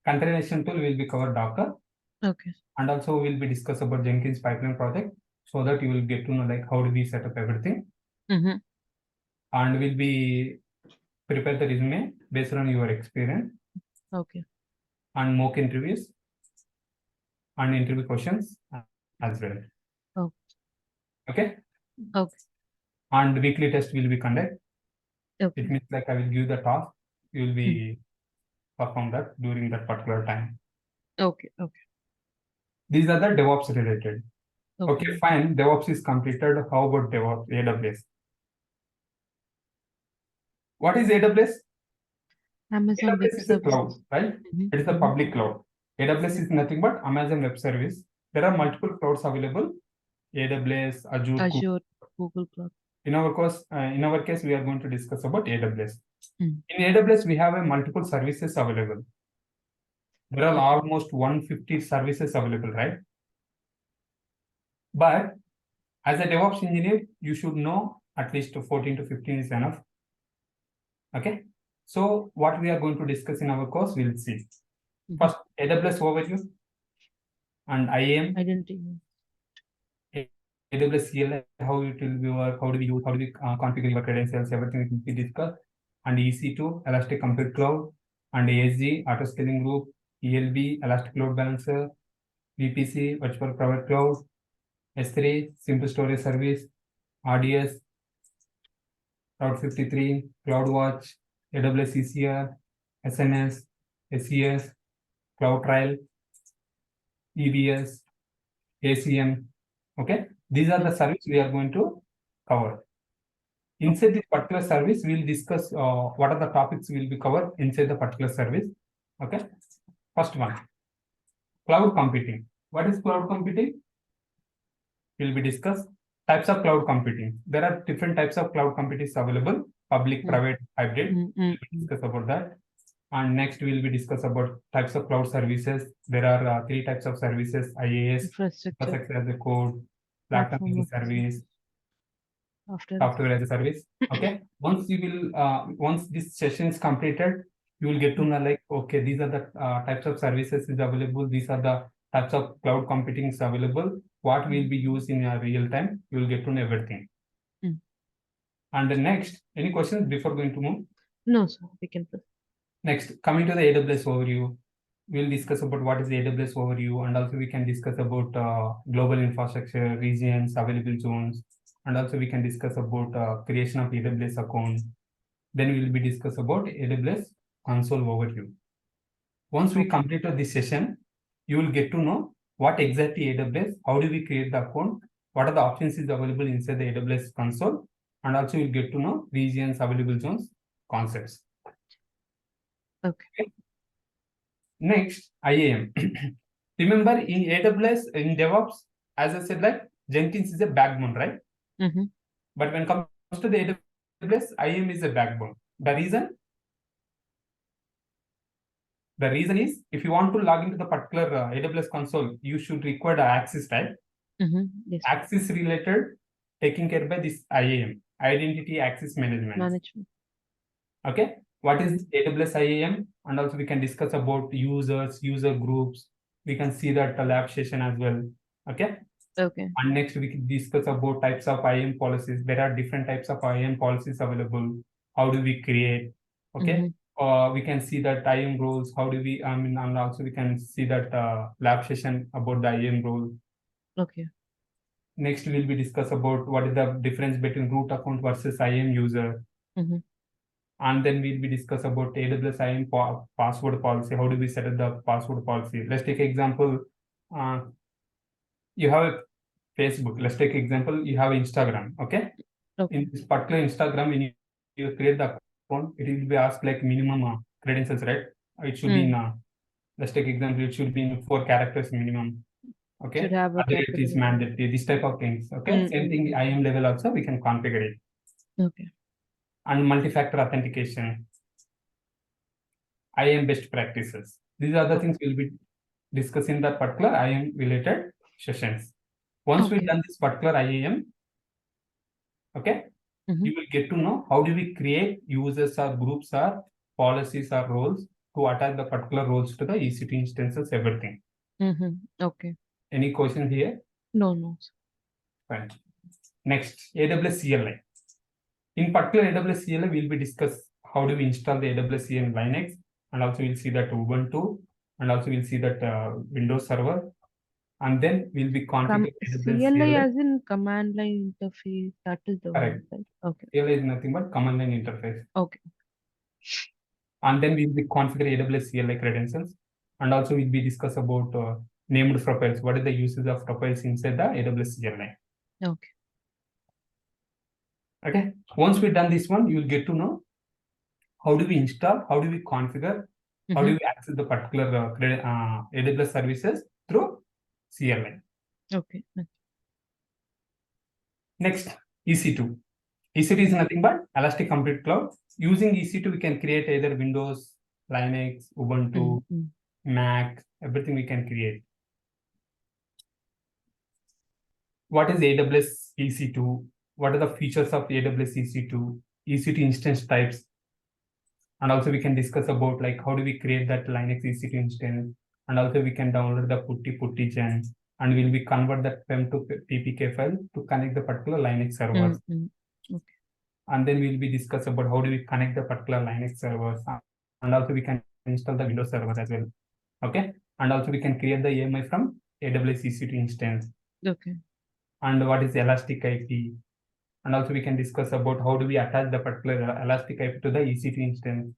Containerization tool will be covered Docker. Okay. And also we'll be discuss about Jenkins pipeline project so that you will get to know like how do we set up everything. And we'll be prepare the resume based on your experience. Okay. And mock interviews and interview questions as well. Oh. Okay. Okay. And weekly test will be conducted. Okay. It means like I will give the task, you will be perform that during that particular time. Okay. Okay. These are the DevOps related. Okay, fine. DevOps is completed. How about DevOps? AWS. What is AWS? Amazon Web AWS is a cloud, right? It is a public cloud. AWS is nothing but Amazon Web Service. There are multiple clouds available. AWS, Azure, Google Cloud. In our course, in our case, we are going to discuss about AWS. Mm. In AWS, we have a multiple services available. There are almost 150 services available, right? But as a DevOps engineer, you should know at least 14 to 15 is enough. Okay. So what we are going to discuss in our course, we'll see. First, AWS overview and IAM. Identity. AWS CLI, how it will be work, how do we use, how do we configure your credentials, everything will be discussed. And EC2, Elastic Compute Cloud, and ASG, Auto Scaling Group, ELB, Elastic Load Balancer, VPC, Virtual Private Cloud, S3, Simple Storage Service, RDS, Route 53, CloudWatch, AWS ECR, SNS, SES, CloudTrail, EBS, ACM. Okay, these are the services we are going to cover. Inside this particular service, we will discuss what are the topics will be covered inside the particular service. Okay, first one, cloud computing. What is cloud computing? Will be discussed. Types of cloud computing. There are different types of cloud computing available: public, private, hybrid. We'll discuss about that. And next we will be discuss about types of cloud services. There are 3 types of services: IaaS, infrastructure as a code, platform as a service, software as a service. Okay. Once you will, once this session is completed, you will get to know like, okay, these are the types of services is available. These are the types of cloud computing is available. What will be used in real time? You will get to know everything. And the next, any questions before going to move? No, sir. We can proceed. Next, coming to the AWS overview, we'll discuss about what is the AWS overview, and also we can discuss about global infrastructure, regions, available zones, and also we can discuss about creation of AWS account. Then we will be discuss about AWS console overview. Once we completed this session, you will get to know what exactly AWS, how do we create the account, what are the options is available inside the AWS console, and also you'll get to know regions, available zones, concepts. Okay. Next, IAM. Remember in AWS, in DevOps, as I said, like Jenkins is a backbone, right? But when it comes to the AWS, IAM is a backbone. The reason is, if you want to log into the particular AWS console, you should require the access type. Yes. Access related, taken care by this IAM, Identity Access Management. Okay. What is AWS IAM? And also we can discuss about users, user groups. We can see that lab session as well. Okay. Okay. And next we can discuss about types of IAM policies. There are different types of IAM policies available. How do we create? Okay. We can see that IAM roles. How do we, and also we can see that lab session about the IAM role. Okay. Next we'll be discuss about what is the difference between root account versus IAM user. And then we'll be discuss about AWS IAM password policy. How do we set up the password policy? Let's take example. You have a Facebook. Let's take example. You have Instagram. Okay. In this particular Instagram, when you create the account, it will be asked like minimum credentials, right? It should be in. Let's take example. It should be in 4 characters minimum. Okay. Should have a it is mandatory. This type of things. Okay. Same thing. IAM level also we can configure it. Okay. And multi-factor authentication, IAM best practices. These are the things we'll be discussing the particular IAM related sessions. Once we've done this particular IAM, okay, you will get to know how do we create users or groups or policies or roles to attach the particular roles to the EC2 instances, everything. Okay. Any questions here? No. Fine. Next, AWS CLI. In particular, AWS CLI, we'll be discuss how do we install the AWS CLI in Linux, and also we'll see that Ubuntu, and also we'll see that Windows Server, and then we'll be configuring CLI as in command line interface. That is the one, right? Okay. CLI is nothing but command line interface. Okay. And then we'll be configuring AWS CLI credentials, and also we'll be discuss about named profiles. What are the uses of profiles inside the AWS CLI? Okay. Okay. Once we've done this one, you will get to know how do we install, how do we configure, how do we access the particular AWS services through CLI. Okay. Next, EC2. EC2 is nothing but Elastic Compute Cloud. Using EC2, we can create either Windows, Linux, Ubuntu, Mac, everything we can create. What is AWS EC2? What are the features of AWS EC2? EC2 instance types. And also we can discuss about like how do we create that Linux EC2 instance. And also we can download the putty gen, and we'll be convert that PEM to PPK file to connect the particular Linux servers. Okay. And then we'll be discuss about how do we connect the particular Linux servers, and also we can install the Windows server as well. Okay. And also we can create the AMI from AWS EC2 instance. Okay. And what is Elastic IP? And also we can discuss about how do we attach the particular Elastic IP to the EC2 instance.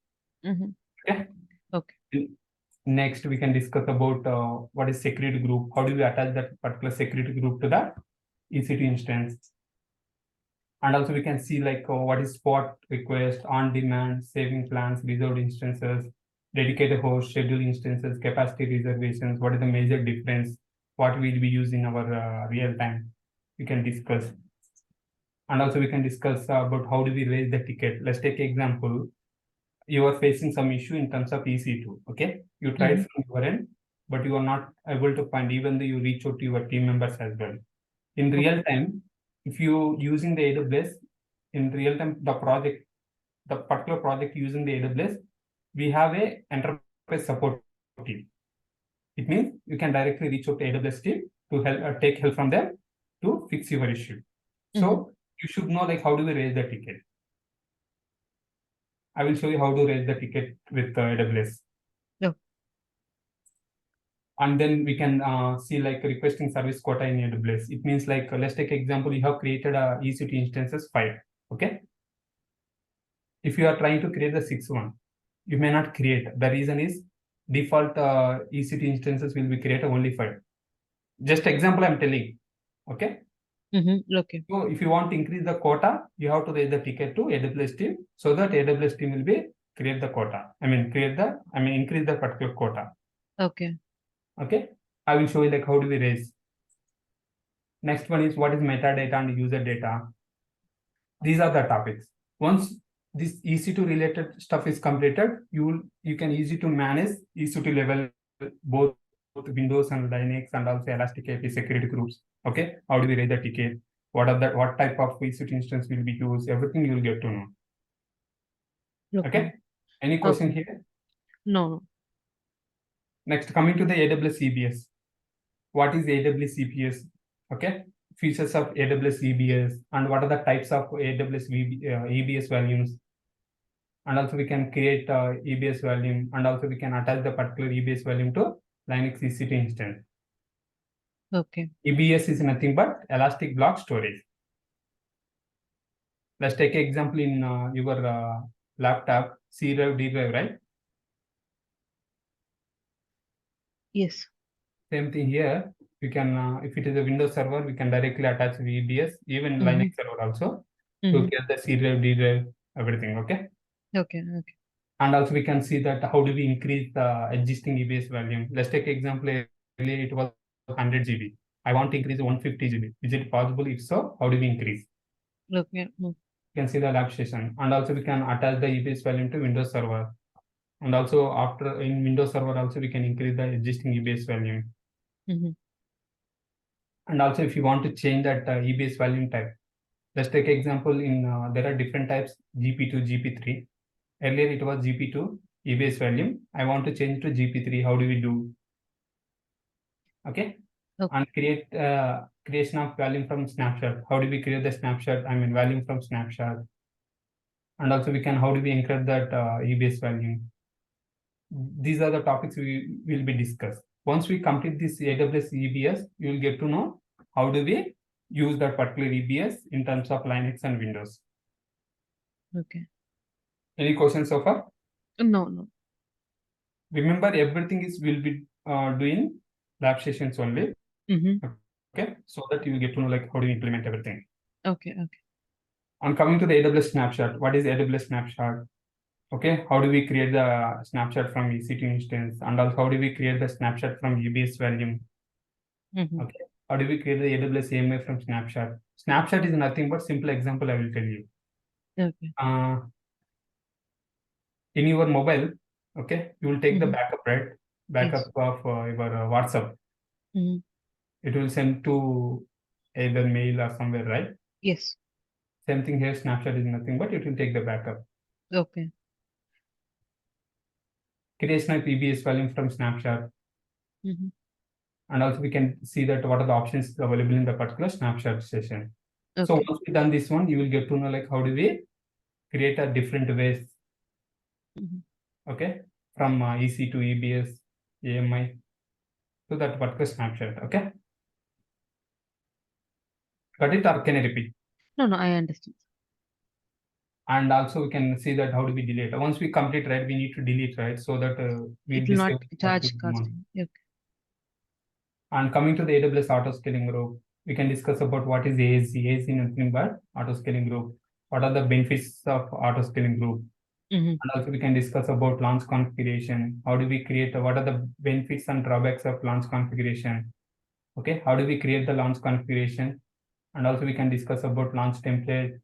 Okay. Okay. Next, we can discuss about what is security group. How do we attach that particular security group to the EC2 instance? And also we can see like what is spot request, on demand, saving plans, reserved instances, dedicated host, scheduled instances, capacity reservations. What is the major difference? What we'll be using our real time? We can discuss. And also we can discuss about how do we raise the ticket. Let's take example. You are facing some issue in terms of EC2. Okay, you tried from your end, but you are not able to find, even though you reach out to your team members as well. In real time, if you using the AWS, in real time, the particular project using the AWS, we have a enterprise support team. It means you can directly reach out to AWS team to help take help from them to fix your issue. So you should know like how do we raise the ticket. I will show you how to raise the ticket with AWS. No. And then we can see like requesting service quota in AWS. It means like, let's take example, you have created a EC2 instances 5, okay? If you are trying to create the 6th one, you may not create. The reason is default EC2 instances will be created only 5. Just example I'm telling, okay? Okay. So if you want to increase the quota, you have to raise the ticket to AWS team so that AWS team will be create the quota. Increase the particular quota. Okay. Okay. I will show you like how do we raise. Next one is what is metadata and user data. These are the topics. Once this EC2 related stuff is completed, you can easy to manage EC2 level both Windows and Linux and also Elastic IP security groups. Okay, how do we raise the ticket? What type of EC2 instance will be used? Everything you will get to know. Okay. Any question here? No. Next, coming to the AWS EBS. What is AWS EBS? Okay, features of AWS EBS and what are the types of AWS EBS volumes. And also we can create EBS volume, and also we can attach the particular EBS volume to Linux EC2 instance. Okay. EBS is nothing but Elastic Block Storage. Let's take an example in your laptop, C drive, D drive, right? Yes. Same thing here. We can, if it is a Windows server, we can directly attach EBS, even Linux server also, to get the C drive, D drive, everything. Okay. Okay. And also we can see that how do we increase the existing EBS volume. Let's take example. Earlier it was 100 GB. I want to increase 150 GB. Is it possible? If so, how do we increase? Okay. You can see the lab session, and also we can attach the EBS volume to Windows server. And also after in Windows server also we can increase the existing EBS volume. And also if you want to change that EBS volume type, let's take example in there are different types, GP2, GP3. Earlier it was GP2 EBS volume. I want to change to GP3. How do we do? Okay. And create creation of volume from snapshot. How do we create the snapshot? Volume from snapshot. And also we can, how do we encrypt that EBS volume? These are the topics we will be discussed. Once we complete this AWS EBS, you will get to know how do we use that particular EBS in terms of Linux and Windows. Okay. Any questions so far? No. Remember, everything will be doing lab sessions only. Okay, so that you will get to know like how do you implement everything. Okay. And coming to the AWS snapshot, what is AWS snapshot? Okay, how do we create the snapshot from EC2 instance, and also how do we create the snapshot from EBS volume? Okay, how do we create the AWS AMI from snapshot? Snapshot is nothing but simple example I will tell you. Okay. In your mobile, okay, you will take the Mhm. backup, right? Backup of your WhatsApp. Mhm. It will send to either mail or somewhere, right? Yes. Same thing here, Snapchat is nothing but it will take the backup. Okay. Creation of EBS file from Snapchat. Mhm. And also we can see that what are the options available in the particular Snapchat session. So Okay. once we done this one, you will get to know like how do we create a different ways, Mhm. okay, from EC to EBS, AMI to that particular snapshot, okay. Got it or can I repeat? No, I understand. And also we can see that how do we delete. Once we complete, right, we need to delete, right, so that It we'll will not disable that charge particular one. casting. Okay. And coming to the AWS auto scaling group, we can discuss about what is ASG. ASG nothing but auto scaling group. What are the benefits of auto scaling group? Mhm. And also we can discuss about launch configuration. How do we create, what are the benefits and drawbacks of launch configuration? Okay, how do we create the launch configuration? And also we can discuss about launch template.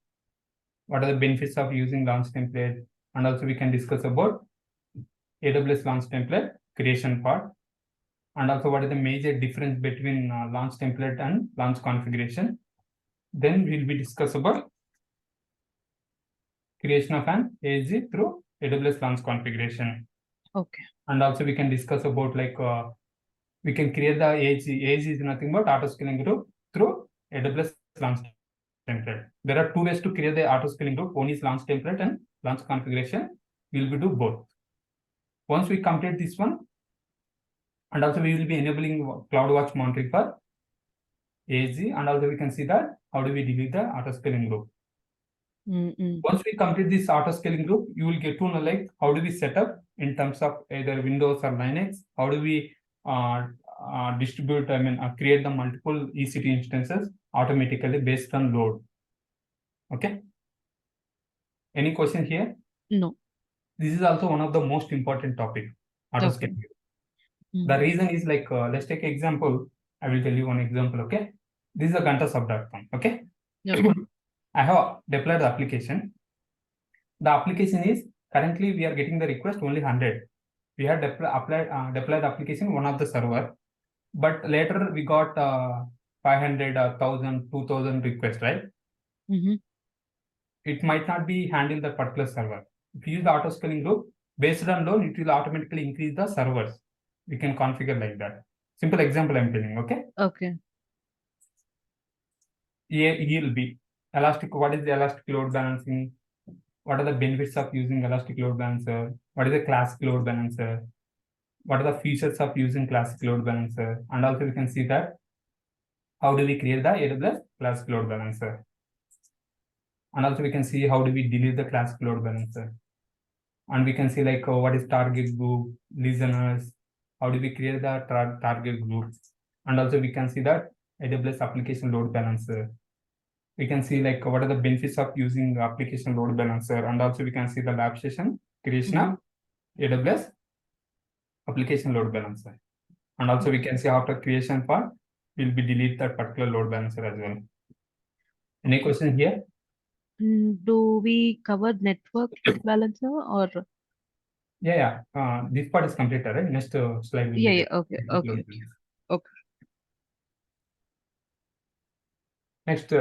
What are the benefits of using launch template? And also we can discuss about AWS launch template creation part. And also what is the major difference between launch template and launch configuration. Then we'll be discuss about creation of an AG through AWS launch configuration. Okay. And also we can discuss about like we can create the AG. AG is nothing but auto scaling group through AWS launch template. There are two ways to create the auto scaling group. One is launch template and launch configuration. We'll be do both. Once we complete this one, and also we will be enabling CloudWatch monitoring for AG, and also we can see that how do we delete the auto scaling group. Mm-mm. Once we complete this auto scaling group, you will get to know like how do we set up in terms of either Windows or Linux. How do we distribute, create the multiple EC2 instances automatically based on load. Okay. Any question here? No. This is also one of the most important topic, auto Okay. scaling. The reason is like, let's take example. I will tell you one example. Okay. This is a Gantasoft.com. Okay. Okay. I have deployed the application. The application is currently we are getting the request only 100. We have deployed the application one of the server, but later we got 500, 1000, 2000 requests, right? Mm-hmm. It might not be handled the particular server. If you use the auto scaling group, based on load, it will automatically increase the servers. We can configure like that. Simple example I'm telling, okay? Okay. ELB, elastic. What is the elastic load balancing? What are the benefits of using elastic load balancer? What is the classic load balancer? What are the features of using classic load balancer? And also we can see that how do we create the AWS classic load balancer? And also we can see how do we delete the classic load balancer? And we can see like what is target group, listeners, how do we create the target group? And also we can see that AWS application load balancer. We can see like what are the benefits of using the application load balancer, and also we can see the lab session creation of AWS application load balancer. And also we can see after creation part, we'll be delete that particular load balancer as well. Any question here? Do we cover network load balancer or? Yeah. This part is completed, right? Next slide will be Yeah. there. Okay. Okay. Okay. Next,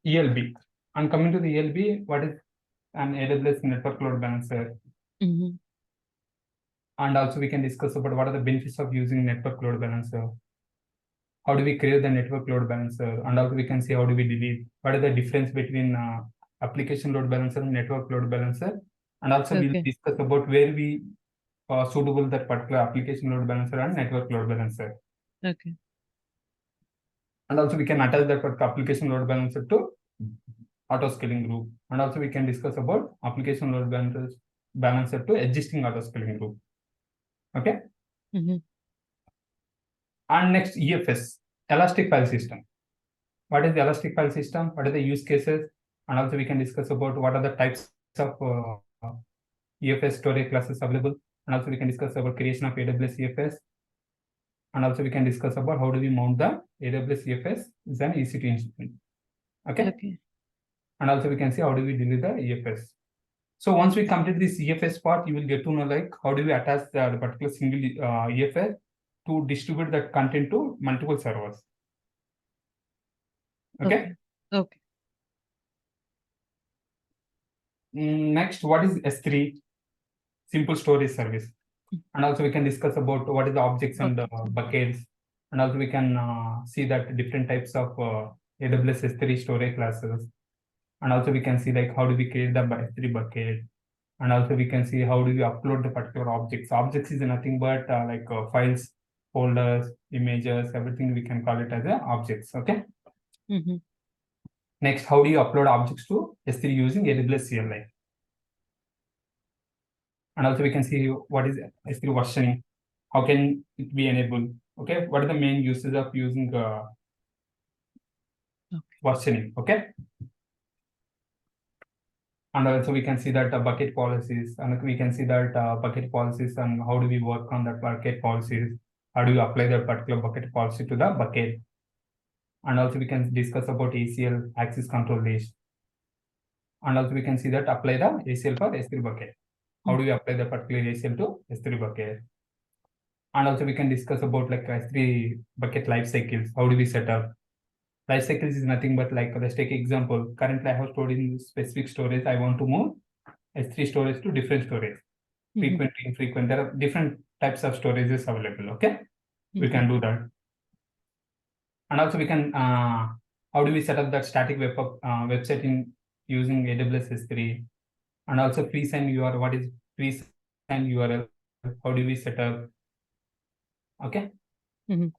ELB. And coming to the ELB, what is an AWS network load balancer? Mm-hmm. And also we can discuss about what are the benefits of using network load balancer. How do we create the network load balancer? And also we can see how do we delete. What is the difference between application load balancer and network load balancer? And also we'll discuss about where we suitable that particular application load balancer and network load balancer. Okay. And also we can attach that application load balancer to auto scaling group. And also we can discuss about application load balancer to existing auto scaling group. Okay. Mm-hmm. And next, EFS, elastic file system. What is the elastic file system? What are the use cases? And also we can discuss about what are the types of EFS storage classes available. And also we can discuss about creation of AWS EFS. And also we can discuss about how do we mount the AWS EFS as an EC2 instrument. Okay. And also we can see how do we delete the EFS. So once we complete this EFS part, you will get to know like how do we attach the particular single EFS to distribute that content to multiple servers. Okay. Okay. Next, what is S3? Simple storage service. And also we can discuss about what is the objects and buckets. And also we can see that different types of AWS S3 storage classes. And also we can see like how do we create the S3 bucket. And also we can see how do we upload the particular objects. Objects is nothing but files, folders, images, everything we can call it as objects. Okay. Next, how do you upload objects to S3 using AWS CLI? And also we can see what is S3 versioning. How can it be enabled? Okay, what are the main uses of using versioning? Okay. And also we can see that bucket policies, and we can see that bucket policies and how do we work on that bucket policies? How do you apply that particular bucket policy to the bucket? And also we can discuss about ACL, access control list. And also we can see that apply the ACL for S3 bucket. How do we apply the particular ACL to S3 bucket? And also we can discuss about like S3 bucket life cycles. How do we set up? Life cycles is nothing but like, let's take example. Currently I have stored in specific storage. I want to move S3 storage to different storage. Frequent, infrequent. There are different types of storages available. Okay. We can do that. And also we can, how do we set up that static website in using AWS S3? And also pre-sign URL. What is pre-sign URL? How do we set up? Okay. And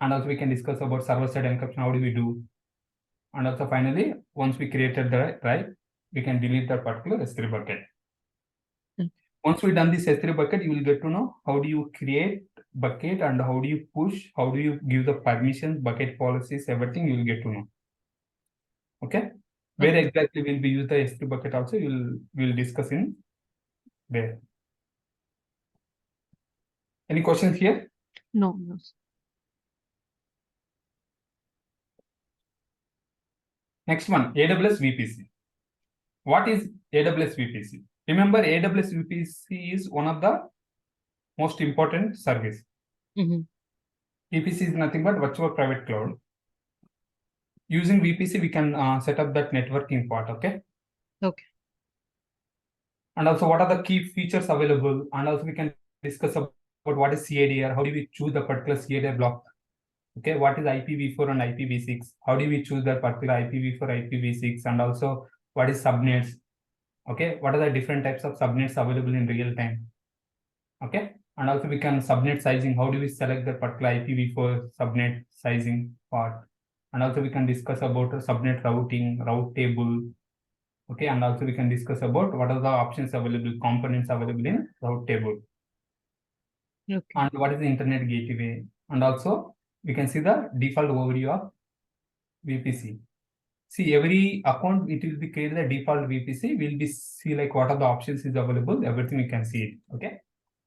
also we can discuss about server-side encryption. How do we do? And also finally, once we created the right, we can delete that particular S3 bucket. Once we done this S3 bucket, you will get to know how do you create bucket and how do you push, how do you give the permissions, bucket policies, everything you will get to know. Okay. Where exactly will be use the S3 bucket also, we'll discuss in there. Any questions here? No. Next one, AWS VPC. What is AWS VPC? Remember, AWS VPC is one of the most important service. VPC is nothing but virtual private cloud. Using VPC, we can set up that networking part. Okay. And also, what are the key features available? And also, we can discuss about what is CADR. How do we choose the particular CADR block? Okay, what is IPv4 and IPv6? How do we choose the particular IPv4, IPv6? And also, what is subnets? Okay, what are the different types of subnets available in real time? Okay, and also we can subnet sizing. How do we select the particular IPv4 subnet sizing part? And also we can discuss about subnet routing, route table. Okay, and also we can discuss about what are the options available, components available in route table. And what is the internet gateway? And also we can see the default overview of VPC. See, every account, it will be created the default VPC. We'll be see like what are the options is available, everything we can see it. Okay.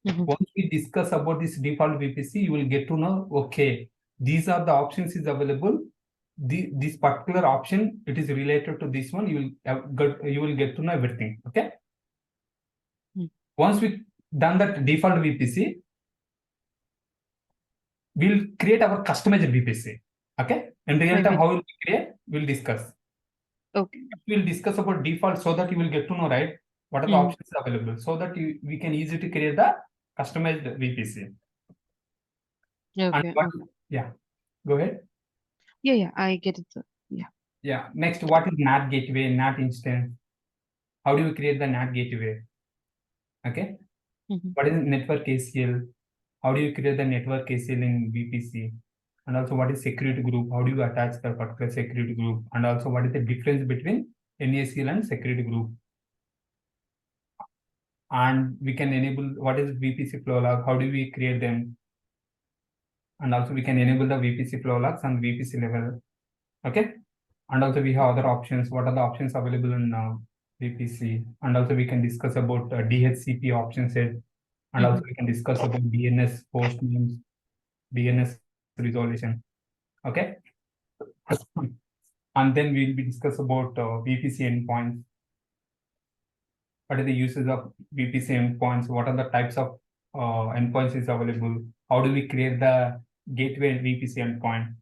Once we discuss about this default VPC, you will get to know, okay, these are the options is available. This particular option, it is related to this one. You will get to know everything. Okay. Once we done that default VPC, we'll create our customized VPC. Okay. In real time, how will we create? We'll discuss. Okay. We'll discuss about default so that you will get to know, right, what are the options available, so that we can easily create the customized VPC. Okay. Yeah. Go ahead. Yeah, I get it, sir. Yeah. Next, what is NAT gateway, NAT instance? How do you create the NAT gateway? Okay. What is network ACL? How do you create the network ACL in VPC? And also, what is security group? How do you attach the particular security group? And also, what is the difference between NACL and security group? And we can enable what is VPC flow log? How do we create them? And also, we can enable the VPC flow logs on VPC level. Okay. And also, we have other options. What are the options available in VPC? And also, we can discuss about DHCP option set. And also, we can discuss about DNS host names, DNS resolution. Okay. And then we will be discuss about VPC endpoints. What are the uses of VPC endpoints? What are the types of endpoints is available? How do we create the gateway VPC endpoint?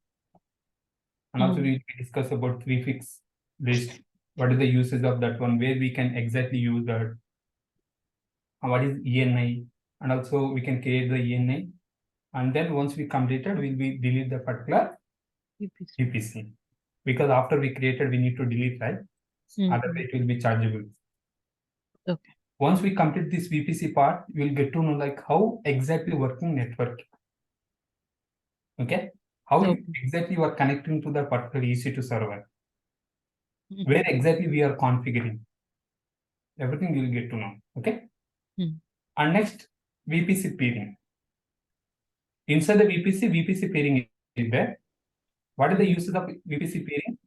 And also we will discuss about prefix list. What are the uses of that one? Where we can exactly use that? What is ENI? And also we can create the ENI. And then once we completed, we'll be delete the particular VPC. Because after we created, we need to delete, right? Otherwise it will be chargeable. Okay. Once we complete this VPC part, we'll get to know like how exactly working network. Okay. How exactly you are connecting to the particular EC2 server. Where exactly we are configuring. Everything we'll get to know. Okay. And next, VPC peering. Inside the VPC peering is there. What are the uses of VPC peering?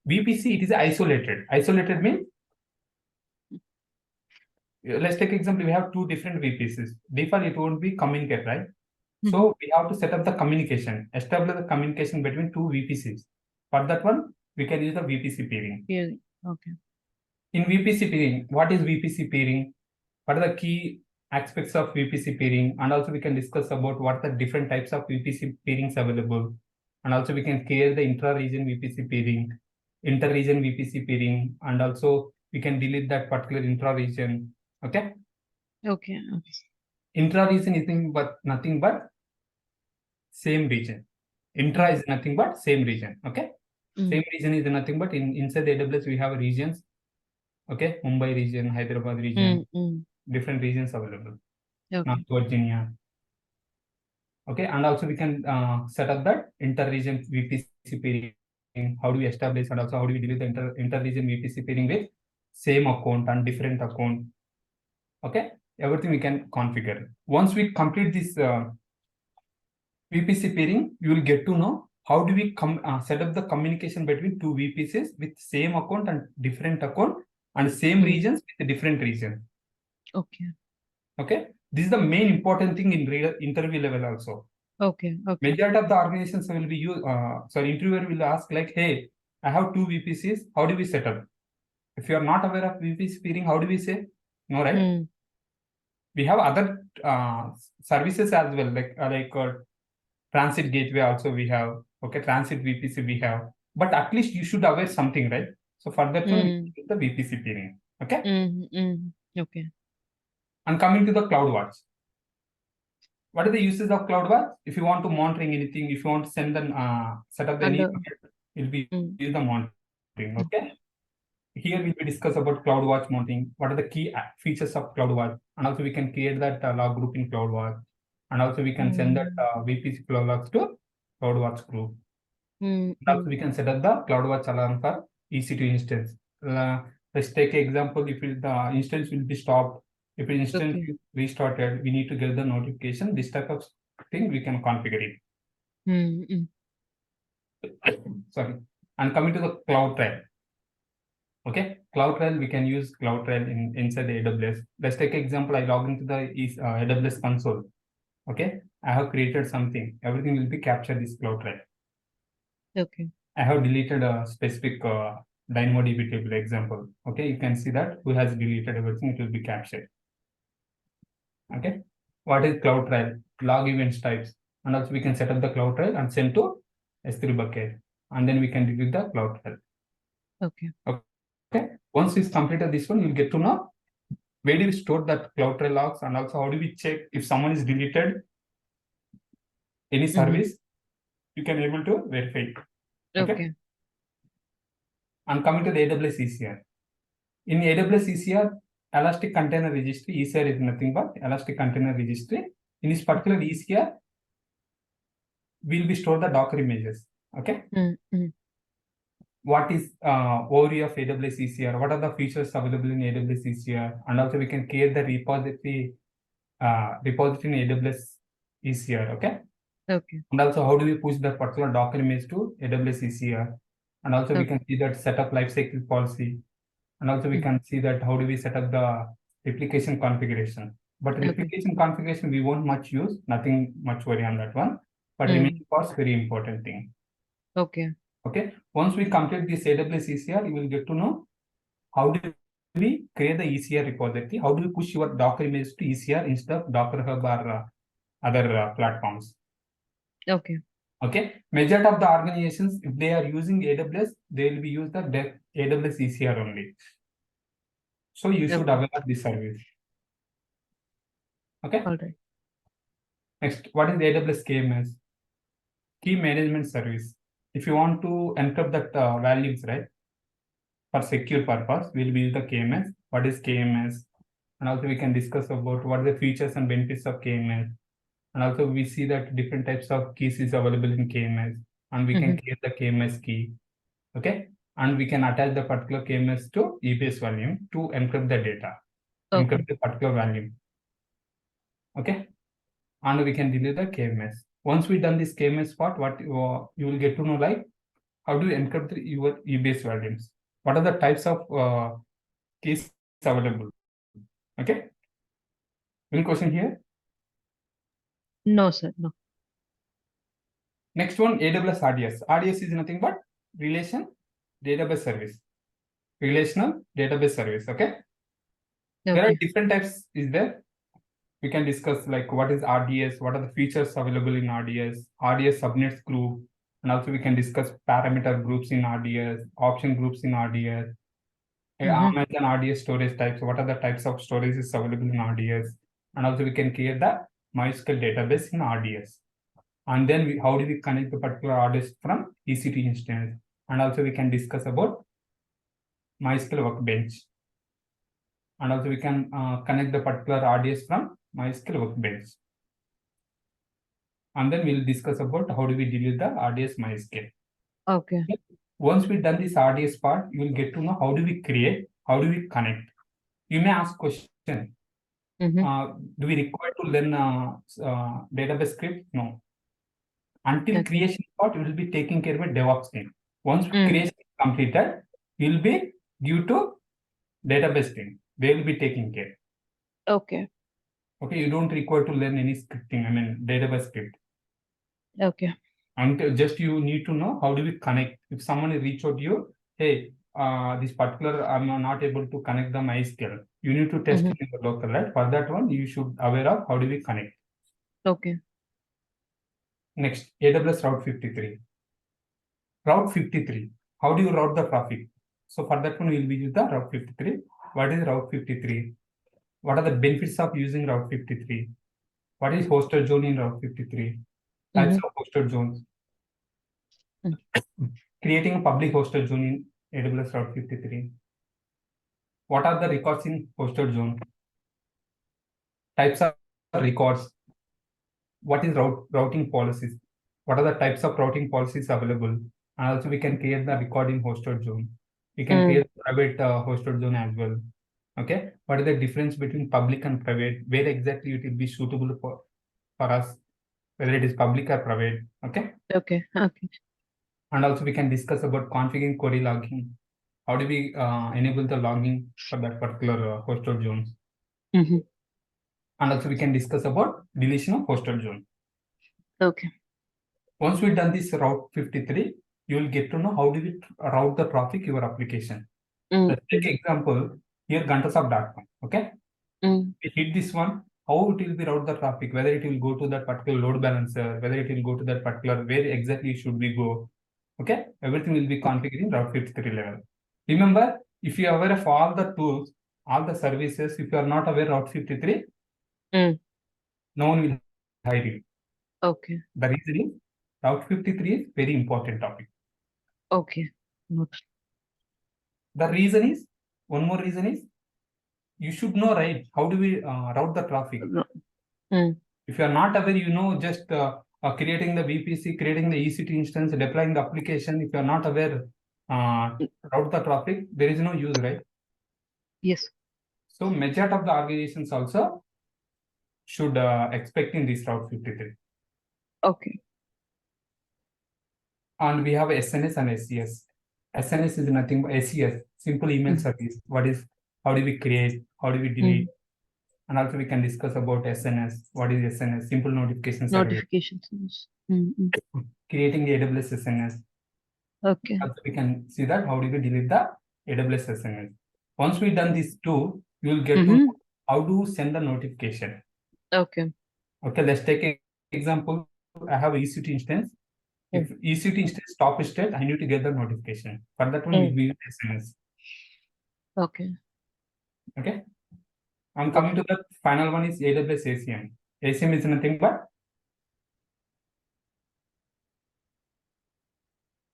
VPC, it is isolated. Isolated means, let's take example, we have two different VPCs. Default, it won't be communicate, right? So we have to set up the communication, establish the communication between two VPCs. For that one, we can use the VPC peering. Okay. In VPC peering, what is VPC peering? What are the key aspects of VPC peering? And also we can discuss about what are the different types of VPC peerings available. And also we can create the intra-region VPC peering, inter-region VPC peering, and also we can delete that particular intra-region. Okay. Okay. Intra-region is nothing but same region. Intra is nothing but same region. Okay. Same region is nothing but inside the AWS we have regions. Okay. Mumbai region, Hyderabad region, different regions available. North Virginia. Okay. And also we can set up that inter-region VPC peering. How do we establish, and also how do we delete the inter-region VPC peering with same account and different account. Okay. Everything we can configure. Once we complete this VPC peering, you will get to know how do we set up the communication between two VPCs with same account and different account and same regions with a different region. Okay. Okay. This is the main important thing in interview level also. Okay. Majority of the organizations will be interviewer will ask like, hey, I have two VPCs. How do we set up? If you are not aware of VPC peering, how do we say? No, right? We have other services as well, like transit gateway also we have. Okay, transit VPC we have. But at least you should aware something, right? So for that one, we use the VPC peering. Okay. Okay. And coming to the CloudWatch. What are the uses of CloudWatch? If you want to monitoring anything, if you want to send them, set up the any, it will be use the monitoring. Okay. Here we will discuss about CloudWatch monitoring. What are the key features of CloudWatch? And also we can create that log group in CloudWatch. And also we can send that VPC flow logs to CloudWatch group. Also we can set up the CloudWatch alarm for EC2 instance. Let's take an example. If the instance will be stopped, if the instance is restarted, we need to get the notification. This type of thing we can configure it. Sorry. And coming to the CloudTrail. Okay, CloudTrail, we can use CloudTrail inside the AWS. Let's take an example. I log into the AWS console. Okay, I have created something. Everything will be captured this CloudTrail. Okay. I have deleted a specific DynamoDB table example. Okay, you can see that who has deleted everything, it will be captured. Okay, what is CloudTrail? Log events types. And also we can set up the CloudTrail and send to S3 bucket. And then we can delete the CloudTrail. Okay. Once it's completed this one, you'll get to know where do we store that CloudTrail logs, and also how do we check if someone is deleted any service, you can able to verify. Okay. And coming to the AWS ECR. In AWS ECR, Elastic Container Registry, ECR is nothing but Elastic Container Registry. In this particular ECR, we'll be store the Docker images. Okay. What is overview of AWS ECR? What are the features available in AWS ECR? And also we can create the repository in AWS ECR. Okay. And also how do we push that particular Docker image to AWS ECR? And also we can see that setup lifecycle policy. And also we can see that how do we set up the replication configuration. But replication configuration we won't much use, nothing much worry on that one. But remaining parts very important thing. Okay. Okay. Once we complete this AWS ECR, you will get to know how do we create the ECR repository, how do we push your Docker image to ECR instead of Docker Hub or other platforms. Okay. Okay. Majority of the organizations, if they are using AWS, they will be use the AWS ECR only. So you should Okay. aware of this service. Okay. All right. Next, what is the AWS KMS? Key management service. If you want to encrypt that values, right, for secure purpose, we'll use the KMS. What is KMS? And also we can discuss about what are the features and benefits of KMS. And also we see that different types of keys is available in KMS, and we can create the KMS key. Okay. And we can attach the particular KMS to EBS volume to encrypt the data, encrypt the particular value. Okay. And we can delete the KMS. Once we done this KMS part, what you will get to know, like, how do you encrypt your EBS volumes? What are the types of keys available? Okay. Any question here? No, sir. No. Next one, AWS RDS. RDS is nothing but relation database service. Relational database service. Okay. There are different types. Is there? We can discuss like what is RDS, what are the features available in RDS, RDS subnets group, and also we can discuss parameter groups in RDS, option groups in RDS, Amazon RDS storage types, what are the types of storage is available in RDS, and also we can create the MySQL database in RDS. And then how do we connect the particular RDS from EC2 instance, and also we can discuss about MySQL workbench. And also we can connect the particular RDS from MySQL workbench. And then we'll discuss about how do we delete the RDS MySQL. Okay. Once we've done this RDS part, you will get to know how do we create, how do we connect. You may ask question, do we require to learn database script? No. Until creation part, we will be taking care of a DevOps team. Once creation is completed, you will be due to database team. They will be taking care. Okay. Okay, you don't require to learn any scripting, I mean database script. Okay. And just you need to know how do we connect. If someone reach out to you, hey, this particular I'm not able to connect the MySQL. You need to test it in the local, right? For that one, you should aware of how do we connect. Okay. Next, AWS Route 53. Route 53. How do you route the traffic? So for that one, we'll be using the Route 53. What is Route 53? What are the benefits of using Route 53? What is hosted zone in Route 53? Types of hosted zones. Creating a public hosted zone in AWS Route 53. What are the records in hosted zone? Types of records. What is routing policies? What are the types of routing policies available? And also we can create the record in hosted zone. We can create private hosted zone as well. Okay. What is the difference between public and private? Where exactly it will be suitable for us? Whether it is public or private. Okay. Okay. Okay. And also we can discuss about configuring query logging. How do we enable the logging for that particular hosted zones? And also we can discuss about deletion of hosted zone. Okay. Once we've done this Route 53, you will get to know how do we route the traffic your application. Let's take example here, Gantasoft.com. Okay. We hit this one, how it will be route the traffic, whether it will go to that particular load balancer, whether it will go to that particular, where exactly should we go. Okay. Everything will be configured in Route 53 level. Remember, if you are aware of all the tools, all the services, if you are not aware of Route 53, no one will hire you. Okay. The reason is Route 53 is very important topic. Okay. The reason is, one more reason is, you should know, right? How do we route the traffic? If you are not aware, you know, just creating the VPC, creating the EC2 instance, deploying the application. If you are not aware, route the traffic, there is no use, right? Yes. So majority of the organizations also should expect in this Route 53. Okay. And we have SNS and SES. SNS is nothing but SES, simple email service. What is, how do we create, how do we delete? And also we can discuss about SNS. What is SNS? Simple notification service. Notification service. Creating the AWS SNS. Okay. Also, we can see that how do we delete the AWS SMS. Once we done these two, you will get to Mm-hmm. how to send the notification. Okay. Okay, let's take an example. I have a EC2 instance. If EC2 instance stop state, I need to get the notification. For that one, will be SMS. Okay. Okay. I'm coming to the final one is AWS ACM. ACM is nothing but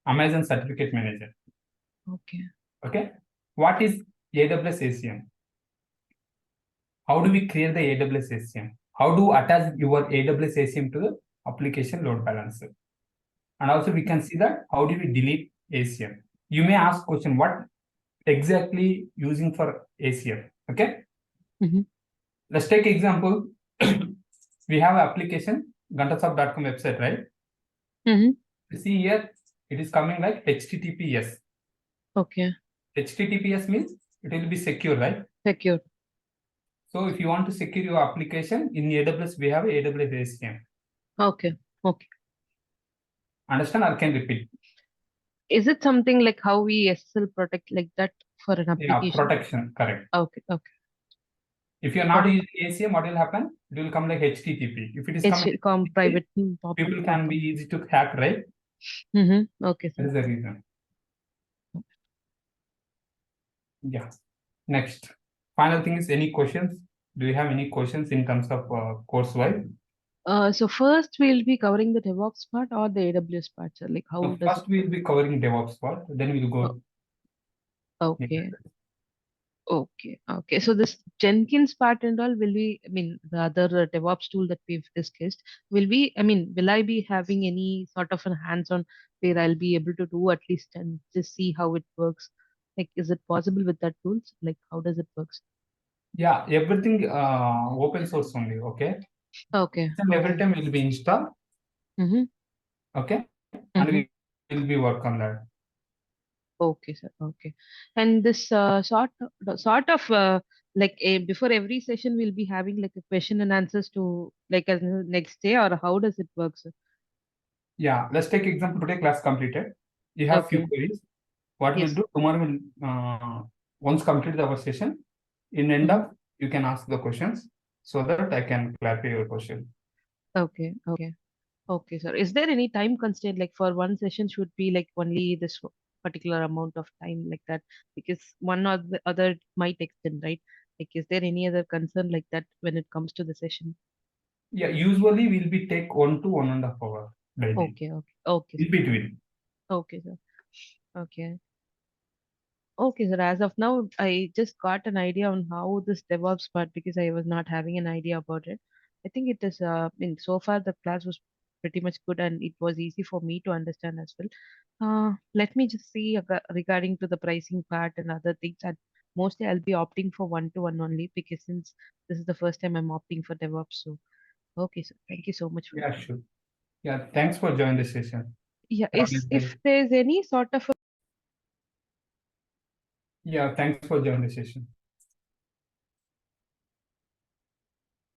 Amazon Certificate Manager. Okay. Okay. What is AWS ACM? How do we create the AWS ACM? How do attach your AWS ACM to the application load balancer? And also we can see that how do we delete ACM? You may ask question, what exactly using for ACM? Okay. Mm-hmm. Let's take example. We have application Gantasoft.com website, right? Mm-hmm. You see here, it is coming like HTTPS. Okay. HTTPS means it will be secure, right? Secure. So if you want to secure your application in AWS, we have AWS ACM. Okay. Okay. Understand or can repeat? Is it something like how we SSL protect like that for an application? Yeah, protection, correct. Okay. Okay. If you're not using ACM, what will happen? It will come like HTTP. If it is coming HTTP, private people can be easy to hack, right? Mm-hmm. Okay, That sir. is the reason. Yeah. Next. Final thing is any questions? Do you have any questions in terms of course-wise? So first we'll be covering the DevOps part or the AWS part, sir. Like how So does first we will be covering DevOps part, then we'll go. Okay. Okay. Okay. So this Jenkins part and all will be, I mean, the other DevOps tool that we've discussed, will I be having any sort of a hands-on where I'll be able to do at least and just see how it works? Like, is it possible with that tools? Like, how does it works? Yeah, everything open source only, okay? Okay. And every time will be installed, Mm-hmm. okay? And we will be work on that. Okay, sir. Okay. And this sort of like before every session we'll be having like a question and answers to like as next day, or how does it work, sir? Yeah, let's take example today class completed. You have few Okay. queries. What we'll Yes. do tomorrow will once complete our session, in end up you can ask the questions so that I can clarify your question. Okay. Okay. Okay, sir. Is there any time constraint like for one session should be like only this particular amount of time like that? Because one or the other might extend, right? Like, is there any other concern like that when it comes to the session? Yeah, usually we'll be take 1 to 1.5 hours daily. Okay. Okay. Okay, In sir. between. Okay, sir. Okay. Okay, sir. As of now, I just got an idea on how this DevOps part because I was not having an idea about it. I think it is, so far the class was pretty much good and it was easy for me to understand as well. Let me just see regarding to the pricing part and other things. And mostly I'll be opting for one-to-one only because since this is the first time I'm opting for DevOps. So, okay, sir. Thank you so much for Yeah, sure. Yeah, thanks for joining the session. Yeah, Have a nice if day. there's any sort of Yeah, thanks for joining the session.